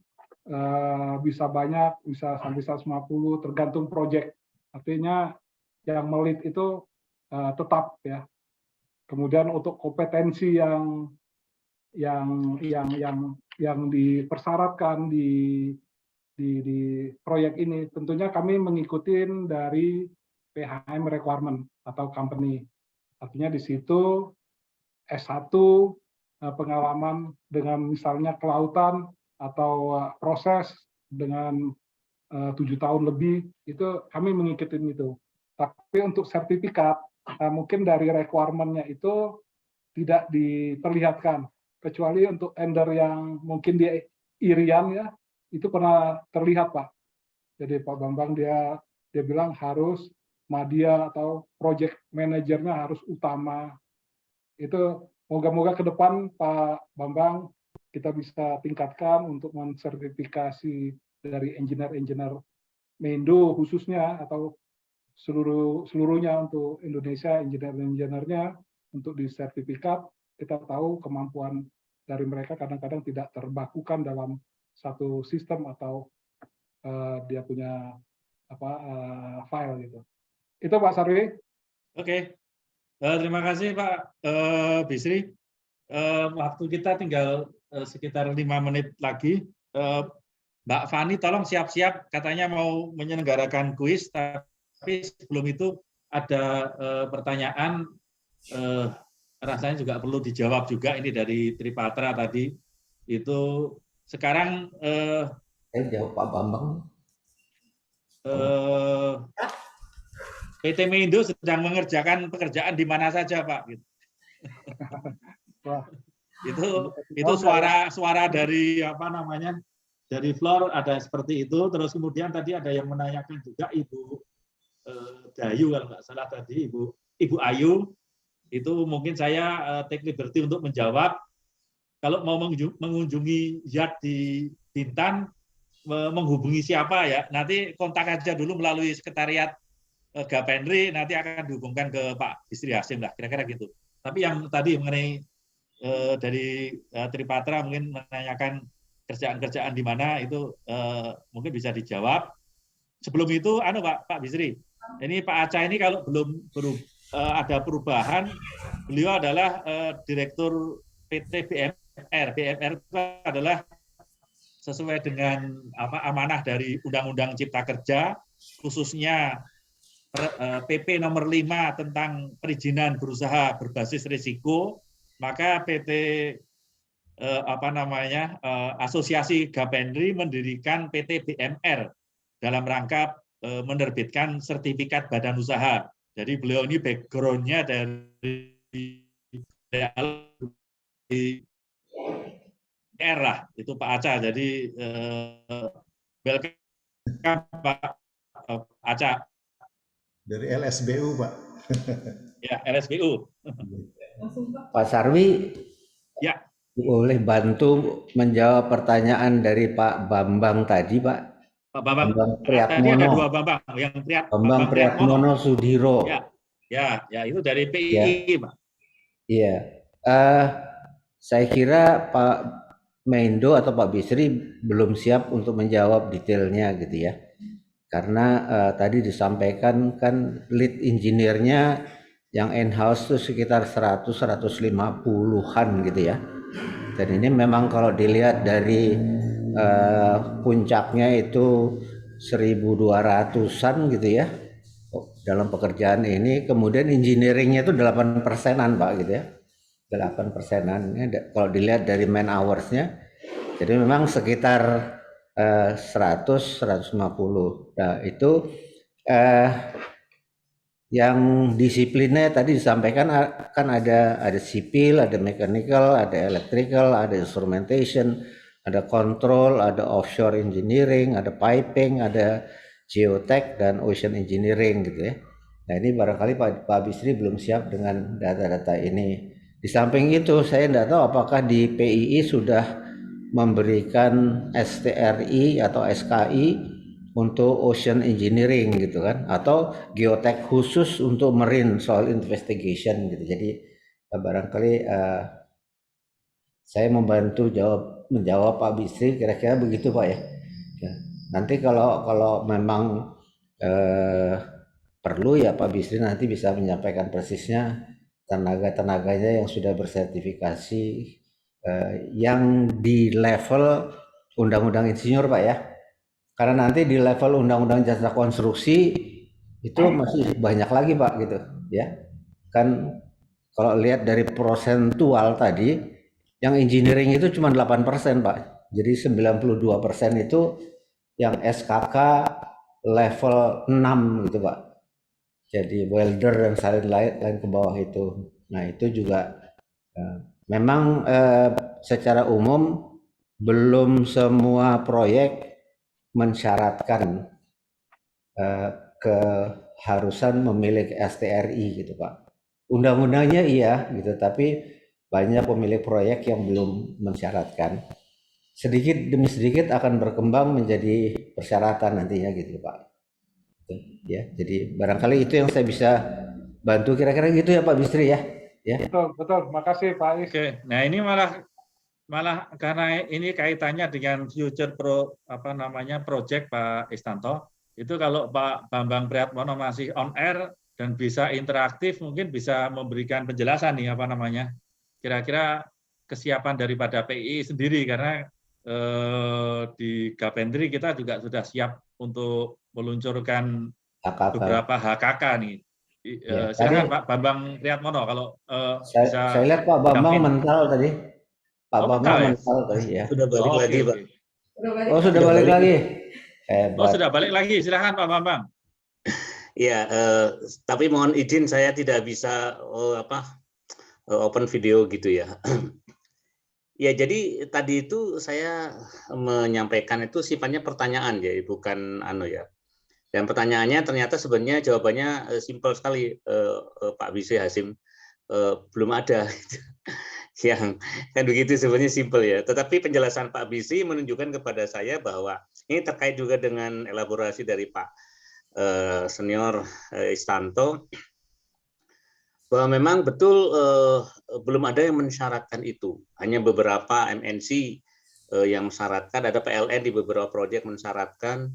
bisa banyak, bisa sampai 150, tergantung project. Artinya yang melit itu tetap ya. Kemudian untuk kompetensi yang dipersyaratkan di proyek ini, tentunya kami mengikuti dari PHM requirement atau company. Artinya di situ S1 pengalaman dengan misalnya kelautan atau proses dengan 7 tahun lebih, itu kami mengikuti itu. Tapi untuk sertifikat, mungkin dari requirement-nya itu tidak diperlihatkan. Kecuali untuk ender yang mungkin di Irian ya, itu pernah terlihat Pak. Jadi Pak Bambang dia bilang harus media atau project manajernya harus utama. Itu moga-moga ke depan Pak Bambang kita bisa tingkatkan untuk mensertifikasi dari engineer-engineer Meindo khususnya atau seluruhnya untuk Indonesia, engineer-engineernya untuk di sertifikat. Kita tahu kemampuan dari mereka kadang-kadang tidak terbakukan dalam satu sistem atau dia punya file gitu. Itu Pak Sarwi. Oke, terima kasih Pak Bisri. Waktu kita tinggal sekitar 5 menit lagi. Mbak Fani, tolong siap-siap, katanya mau menyelenggarakan kuis, tapi sebelum itu ada pertanyaan, rasanya juga perlu dijawab juga, ini dari Tripatra tadi. Itu sekarang saya jawab Pak Bambang. PT Meindo sedang mengerjakan pekerjaan di mana saja, Pak? Gitu. Itu suara dari apa namanya, dari floor ada seperti itu. Terus kemudian tadi ada yang menanyakan juga Ibu Dayu kalau nggak salah tadi, Ibu Ayu. Itu mungkin saya take liberty untuk menjawab. Kalau mau mengunjungi Yard di Bintan, menghubungi siapa ya? Nanti kontak aja dulu melalui sekretariat Gapenri, nanti akan dihubungkan ke Pak Bisri Hasim lah, kira-kira gitu. Tapi yang tadi mengenai dari Tripatra mungkin menanyakan kerjaan-kerjaan di mana itu mungkin bisa dijawab. Sebelum itu, Pak Bisri, ini Pak Aca ini kalau belum ada perubahan, beliau adalah Direktur PT BMR. BMR itu adalah sesuai dengan amanah dari Undang-Undang Cipta Kerja, khususnya PP nomor 5 tentang perizinan berusaha berbasis risiko, maka PT Asosiasi Gapenri mendirikan PT BMR dalam rangka menerbitkan sertifikat badan usaha. Jadi beliau ini background-nya dari lah, itu Pak Aca. Jadi welcome Pak Aca. Dari LSBU, Pak. Ya, LSBU. Pak Sarwi, ya, boleh bantu menjawab pertanyaan dari Pak Bambang tadi, Pak? Pak Bambang Priatmono. Tadi ada dua Bambang, yang Bambang Priatmono Sudiro. Ya, itu dari PII, Pak. Iya. Saya kira Pak Meindo atau Pak Bisri belum siap untuk menjawab detailnya gitu ya. Karena tadi disampaikan kan lead engineer-nya yang in-house itu sekitar 100-150-an gitu ya. Dan ini memang kalau dilihat dari puncaknya itu 1.200-an gitu ya dalam pekerjaan ini. Kemudian engineering-nya itu 8%-an Pak gitu ya. 8%-an kalau dilihat dari man hours-nya. Jadi memang sekitar 100-150. Nah, itu yang disiplinnya tadi disampaikan kan ada sipil, ada mechanical, ada electrical, ada instrumentation, ada control, ada offshore engineering, ada piping, ada geotech dan ocean engineering gitu ya. Nah, ini barangkali Pak Bisri belum siap dengan data-data ini. Di samping itu saya tidak tahu apakah di PII sudah memberikan STRI atau SKI untuk ocean engineering gitu kan, atau geotech khusus untuk marine soil investigation gitu. Jadi barangkali saya membantu menjawab Pak Bisri, kira-kira begitu Pak ya. Nanti kalau memang perlu ya Pak Bisri nanti bisa menyampaikan persisnya tenaga-tenaganya yang sudah bersertifikasi yang di level Undang-Undang Insinyur Pak ya. Karena nanti di level Undang-Undang Jasa Konstruksi itu masih banyak lagi Pak gitu ya. Kan kalau lihat dari prosentual tadi yang engineering itu cuma 8% Pak. Jadi 92% itu yang SKK level 6 gitu Pak. Jadi welder dan lain ke bawah itu. Nah, itu juga memang secara umum belum semua proyek mensyaratkan keharusan memiliki STRI gitu Pak. Undang-undangnya iya gitu, tapi banyak pemilik proyek yang belum mensyaratkan. Sedikit demi sedikit akan berkembang menjadi persyaratan nantinya gitu Pak. Ya, jadi barangkali itu yang saya bisa bantu kira-kira gitu ya Pak Bisri ya. Ya. Betul, betul. Makasih Pak Is. Oke, nah ini malah karena ini kaitannya dengan future project Pak Istanto. Itu kalau Pak Bambang Priatmono masih on air dan bisa interaktif, mungkin bisa memberikan penjelasan nih kira-kira kesiapan daripada PI sendiri, karena di Gapendri kita juga sudah siap untuk meluncurkan beberapa HKK nih. Silakan Pak Bambang Priatmono kalau bisa. Saya lihat Pak Bambang mental tadi. Pak Bambang ya? mental tadi ya. Sudah balik lagi Pak. Oh sudah balik lagi. Hebat. Oh sudah balik lagi. Silakan Pak Bambang. Iya, tapi mohon izin saya tidak bisa open video gitu ya. Ya, jadi tadi itu saya menyampaikan itu sifatnya pertanyaan ya, bukan ya. Dan pertanyaannya ternyata sebenarnya jawabannya simpel sekali, Pak Bisri Hasim, belum ada yang kan begitu, sebenarnya simpel ya. Tetapi penjelasan Pak Bisri menunjukkan kepada saya bahwa ini terkait juga dengan elaborasi dari Pak Senior Istanto, bahwa memang betul belum ada yang mensyaratkan itu. Hanya beberapa MNC yang mensyaratkan, ada PLN di beberapa proyek mensyaratkan,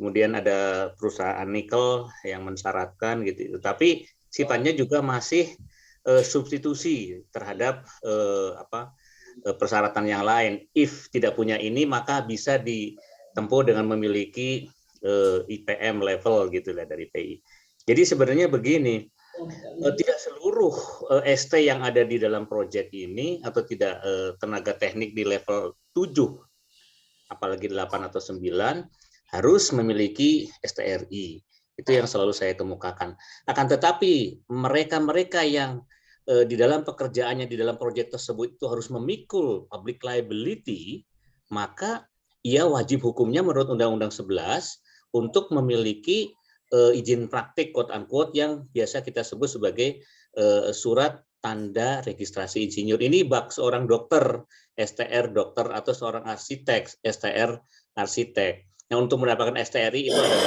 kemudian ada perusahaan nikel yang mensyaratkan gitu. Tapi sifatnya juga masih substitusi terhadap persyaratan yang lain. If tidak punya ini, maka bisa ditempuh dengan memiliki IPM level gitu lah dari PI. Jadi sebenarnya begini, tidak seluruh ST yang ada di dalam proyek ini atau tidak tenaga teknik di level 7, apalagi 8 atau 9, harus memiliki STRI. Itu yang selalu saya kemukakan. Akan tetapi mereka-mereka yang di dalam pekerjaannya di dalam proyek tersebut itu harus memikul public liability, maka ia wajib hukumnya menurut Undang-Undang 11 untuk memiliki izin praktik quote unquote yang biasa kita sebut sebagai surat tanda registrasi insinyur. Ini bak seorang dokter, STR dokter, atau seorang arsitek, STR arsitek. Nah, untuk mendapatkan STRI itu ada.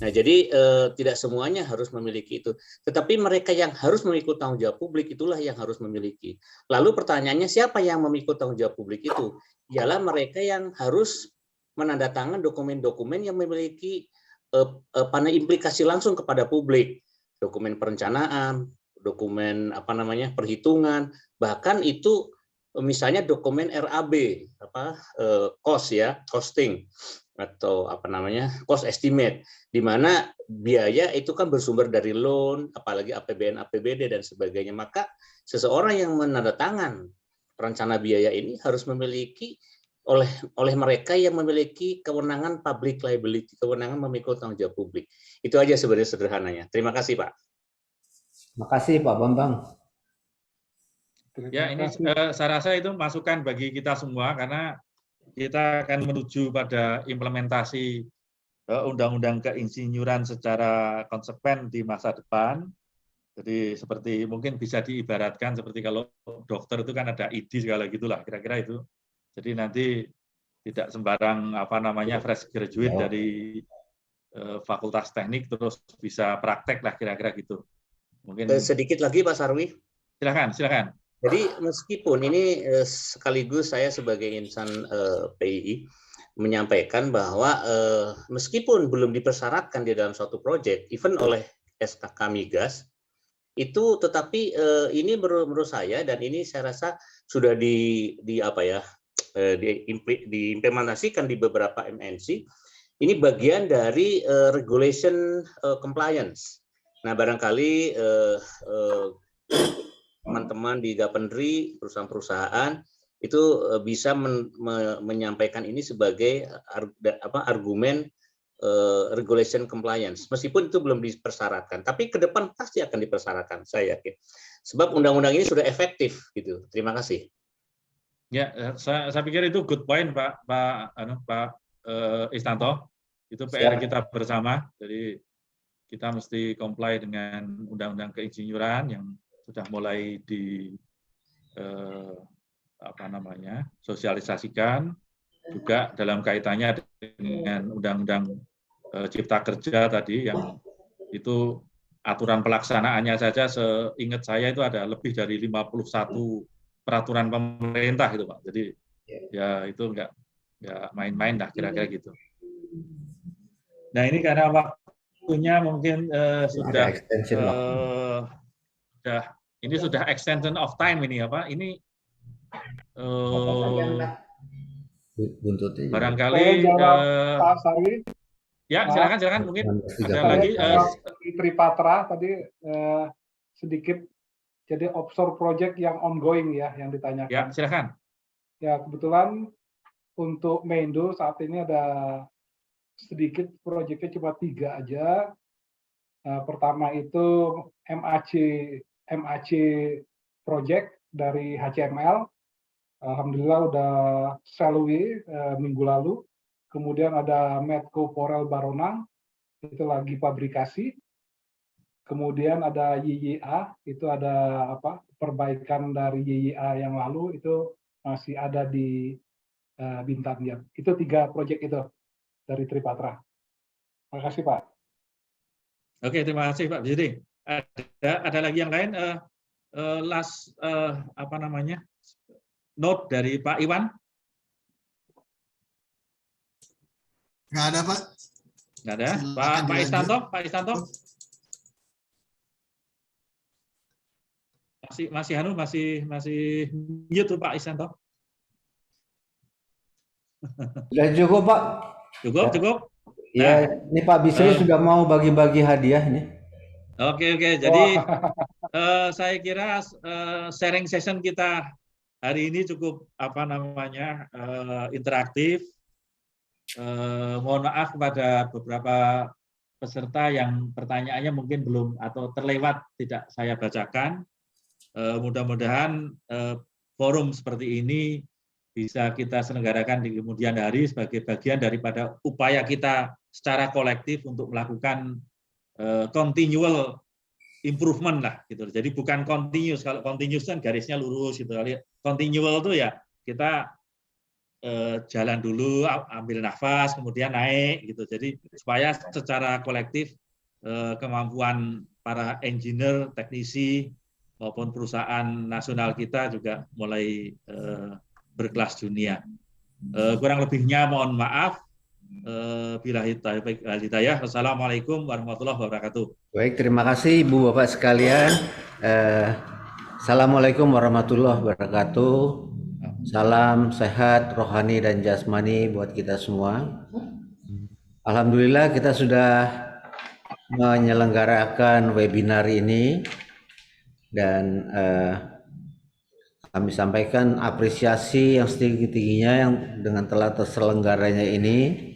Nah, jadi tidak semuanya harus memiliki itu. Tetapi mereka yang harus memikul tanggung jawab publik itulah yang harus memiliki. Lalu pertanyaannya, siapa yang memikul tanggung jawab publik itu? Ialah mereka yang harus menandatangani dokumen-dokumen yang memiliki implikasi langsung kepada publik, dokumen perencanaan, dokumen perhitungan, bahkan itu misalnya dokumen RAB, cost ya, costing atau cost estimate, di mana biaya itu kan bersumber dari loan, apalagi APBN, APBD dan sebagainya. Maka seseorang yang menandatangan rencana biaya ini harus memiliki oleh mereka yang memiliki kewenangan public liability, kewenangan memikul tanggung jawab publik. Itu aja sebenarnya sederhananya. Terima kasih, Pak. Terima kasih, Pak Bambang. Ya, ini saya rasa itu masukan bagi kita semua, karena kita akan menuju pada implementasi undang-undang keinsinyuran secara konsekuen di masa depan. Jadi seperti mungkin bisa diibaratkan seperti kalau dokter itu kan ada ID segala gitulah, kira-kira itu. Jadi nanti tidak sembarang fresh graduate dari fakultas teknik terus bisa praktek lah, kira-kira gitu. Mungkin sedikit lagi Pak Sarwi. Silakan. Jadi meskipun ini sekaligus saya sebagai insan PII menyampaikan bahwa meskipun belum dipersyaratkan di dalam suatu proyek, even oleh SKK Migas, itu tetapi ini menurut saya, dan ini saya rasa sudah diimplementasikan di beberapa MNC, ini bagian dari regulation compliance. Nah, barangkali teman-teman di Gapendri, perusahaan-perusahaan itu bisa menyampaikan ini sebagai argumen regulation compliance, meskipun itu belum dipersyaratkan, tapi ke depan pasti akan dipersyaratkan, saya yakin. Sebab undang-undang ini sudah efektif, gitu. Terima kasih. Ya, saya pikir itu good point, Pak Istanto. Itu PR kita bersama. Jadi kita mesti comply dengan undang-undang keinsinyuran yang sudah mulai sosialisasikan, juga dalam kaitannya dengan undang-undang Cipta Kerja tadi yang itu aturan pelaksanaannya saja seingat saya itu ada lebih dari 51 peraturan pemerintah itu Pak. Jadi ya itu nggak main-main lah kira-kira gitu. Nah ini karena waktunya mungkin sudah ini sudah extension of time ini ya Pak. Ini barangkali Pak Sari. Ya, silakan mungkin ada lagi Tripatra tadi sedikit, jadi offshore project yang ongoing ya yang ditanyakan. Ya, silakan. Ya, kebetulan untuk Meindo saat ini ada sedikit proyeknya cuma 3 aja. Pertama itu MAC project dari HCML. Alhamdulillah udah selesai minggu lalu. Kemudian ada Medco Porel Baronang, itu lagi pabrikasi. Kemudian ada YYA, itu ada perbaikan dari YYA yang lalu, itu masih ada di Bintan ya. Itu 3 proyek itu dari Tripatra. Terima kasih Pak. Oke, terima kasih Pak Bisri. Ada lagi yang lain? Last note dari Pak Iwan? Nggak ada Pak. Nggak ada. Pak Istanto? Masih mute tuh Pak Istanto. Sudah cukup Pak. Cukup. Ya, ini Pak Bisri sudah mau bagi-bagi hadiah nih. Oke. Jadi saya kira sharing session kita hari ini cukup interaktif. Mohon maaf kepada beberapa peserta yang pertanyaannya mungkin belum atau terlewat tidak saya bacakan. Mudah-mudahan forum seperti ini bisa kita selenggarakan di kemudian hari sebagai bagian daripada upaya kita secara kolektif untuk melakukan continual improvement lah gitu. Jadi bukan continuous, kalau continuous kan garisnya lurus gitu. Continual itu ya kita jalan dulu, ambil nafas, kemudian naik gitu. Jadi supaya secara kolektif kemampuan para engineer, teknisi maupun perusahaan nasional kita juga mulai berkelas dunia. Kurang lebihnya mohon maaf. Billahi taufiq wal hidayah. Wassalamualaikum warahmatullahi wabarakatuh. Baik, terima kasih Ibu Bapak sekalian. Assalamualaikum warahmatullahi wabarakatuh. Salam sehat rohani dan jasmani buat kita semua. Alhamdulillah kita sudah menyelenggarakan webinar ini dan kami sampaikan apresiasi yang setinggi-tingginya yang dengan telah terselenggaranya ini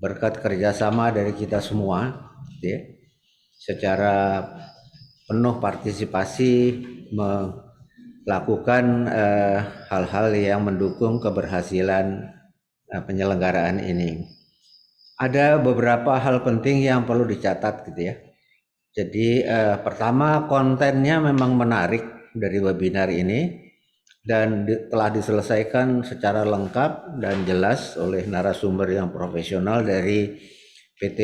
berkat kerjasama dari kita semua ya, secara penuh partisipasi melakukan hal-hal yang mendukung keberhasilan penyelenggaraan ini. Ada beberapa hal penting yang perlu dicatat gitu ya. Jadi pertama, kontennya memang menarik dari webinar ini dan telah diselesaikan secara lengkap dan jelas oleh narasumber yang profesional dari PT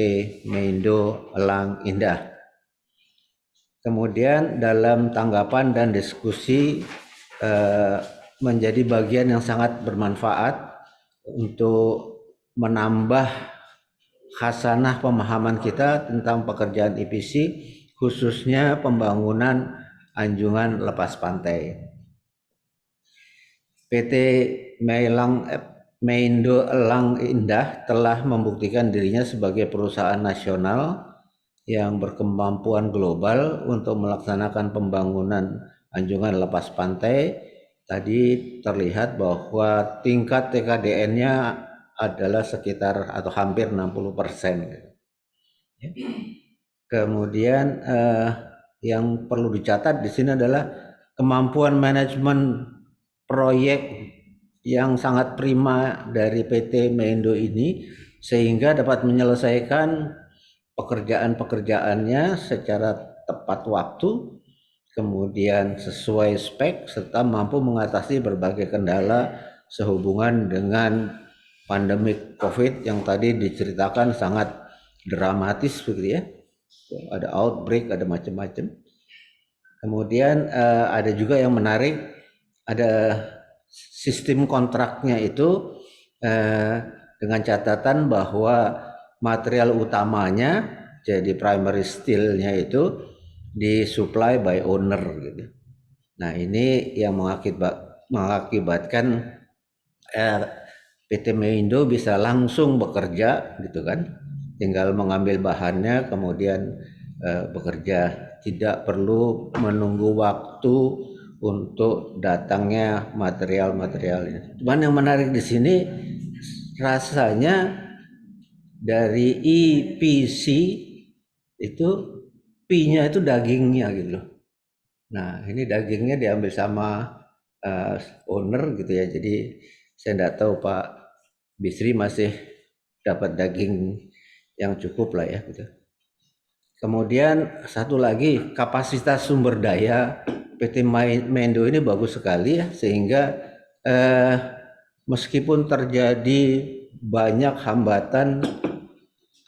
Meindo Elang Indah. Kemudian dalam tanggapan dan diskusi menjadi bagian yang sangat bermanfaat untuk menambah khasanah pemahaman kita tentang pekerjaan EPC, khususnya pembangunan anjungan lepas pantai. PT Meindo Elang Indah telah membuktikan dirinya sebagai perusahaan nasional yang berkemampuan global untuk melaksanakan pembangunan anjungan lepas pantai. Tadi terlihat bahwa tingkat TKDN-nya adalah sekitar atau hampir 60%. Kemudian yang perlu dicatat di sini adalah kemampuan manajemen proyek yang sangat prima dari PT Meindo ini sehingga dapat menyelesaikan pekerjaan-pekerjaannya secara tepat waktu, kemudian sesuai spek serta mampu mengatasi berbagai kendala sehubungan dengan pandemik COVID yang tadi diceritakan sangat dramatis begitu ya. Ada outbreak, ada macam-macam. Kemudian ada juga yang menarik, ada sistem kontraknya itu dengan catatan bahwa material utamanya, jadi primary steel-nya itu disupply by owner gitu. Nah ini yang mengakibatkan PT Meindo bisa langsung bekerja gitu kan, tinggal mengambil bahannya kemudian bekerja, tidak perlu menunggu waktu untuk datangnya material-material ini. Cuman yang menarik di sini rasanya dari EPC itu P-nya itu dagingnya gitu. Nah ini dagingnya diambil sama owner gitu ya. Jadi saya tidak tahu Pak Bisri masih dapat daging yang cukup lah ya gitu. Kemudian satu lagi, kapasitas sumber daya PT Meindo ini bagus sekali ya, sehingga meskipun terjadi banyak hambatan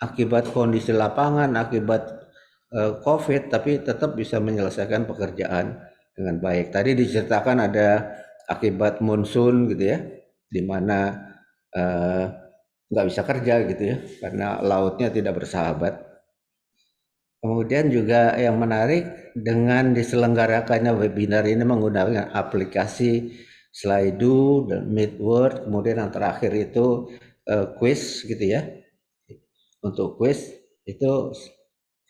akibat kondisi lapangan, akibat COVID, tapi tetap bisa menyelesaikan pekerjaan dengan baik. Tadi diceritakan ada akibat monsun gitu ya, di mana nggak bisa kerja gitu ya, karena lautnya tidak bersahabat. Kemudian juga yang menarik, dengan diselenggarakannya webinar ini menggunakan aplikasi Slido dan Meetword, kemudian yang terakhir itu quiz gitu ya. Untuk quiz itu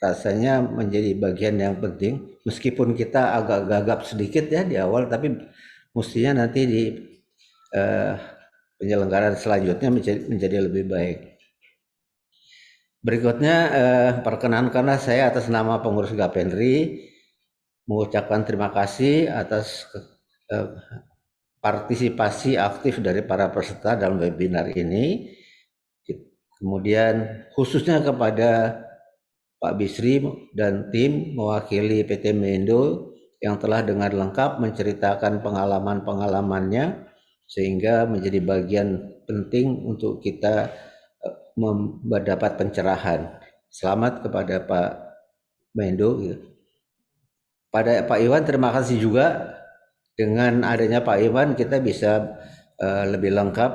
rasanya menjadi bagian yang penting, meskipun kita agak gagap sedikit ya di awal, tapi mestinya nanti di penyelenggaraan selanjutnya menjadi lebih baik. Berikutnya perkenankanlah saya atas nama pengurus Gapenri mengucapkan terima kasih atas partisipasi aktif dari para peserta dalam webinar ini. Kemudian khususnya kepada Pak Bisri dan tim mewakili PT Meindo yang telah dengan lengkap menceritakan pengalaman-pengalamannya, sehingga menjadi bagian penting untuk kita mendapat pencerahan. Selamat kepada Pak Meindo. Pada Pak Iwan terima kasih juga. Dengan adanya Pak Iwan kita bisa lebih lengkap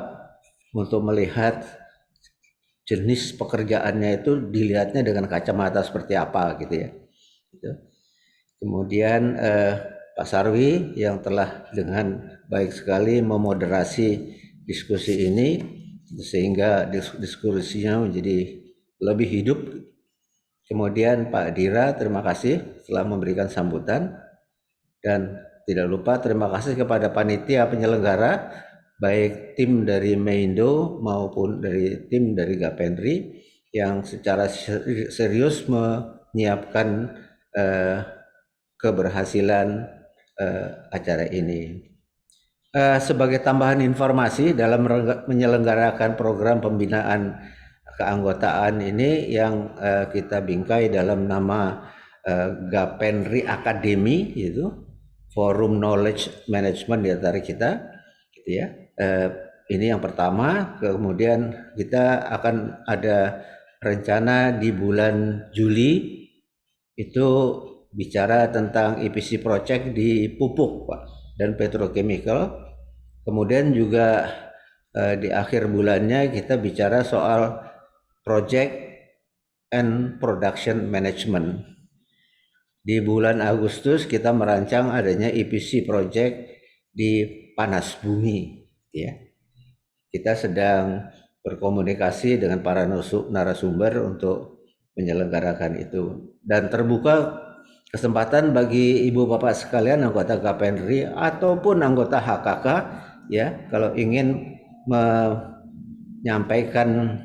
untuk melihat jenis pekerjaannya itu, dilihatnya dengan kacamata seperti apa gitu ya. Kemudian Pak Sarwi yang telah dengan baik sekali memoderasi diskusi ini, sehingga diskusinya menjadi lebih hidup. Kemudian Pak Dira terima kasih telah memberikan sambutan, dan tidak lupa terima kasih kepada panitia penyelenggara, baik tim dari Meindo maupun dari tim dari Gapenri yang secara serius menyiapkan keberhasilan acara ini. Sebagai tambahan informasi dalam menyelenggarakan program pembinaan keanggotaan ini yang kita bingkai dalam nama Gapenri Academy, yaitu Forum Knowledge Management di antara kita, gitu ya. Ini yang pertama. Kemudian kita akan ada rencana di bulan Juli itu bicara tentang EPC project di pupuk Pak, dan petrochemical. Kemudian juga di akhir bulannya kita bicara soal project and production management. Di bulan Agustus kita merancang adanya EPC project di panas bumi ya. Kita sedang berkomunikasi dengan para narasumber untuk menyelenggarakan itu, dan terbuka kesempatan bagi ibu bapak sekalian anggota Gapenri ataupun anggota HKK ya, kalau ingin menyampaikan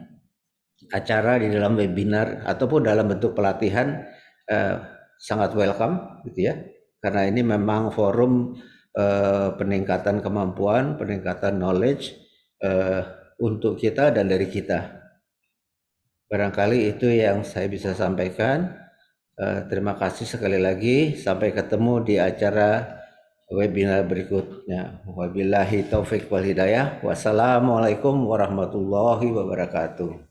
acara di dalam webinar ataupun dalam bentuk pelatihan, sangat welcome gitu ya, karena ini memang forum peningkatan kemampuan, peningkatan knowledge untuk kita dan dari kita. Barangkali itu yang saya bisa sampaikan. Terima kasih sekali lagi. Sampai ketemu di acara webinar berikutnya. Wabillahi taufik wal hidayah. Wassalamualaikum warahmatullahi wabarakatuh.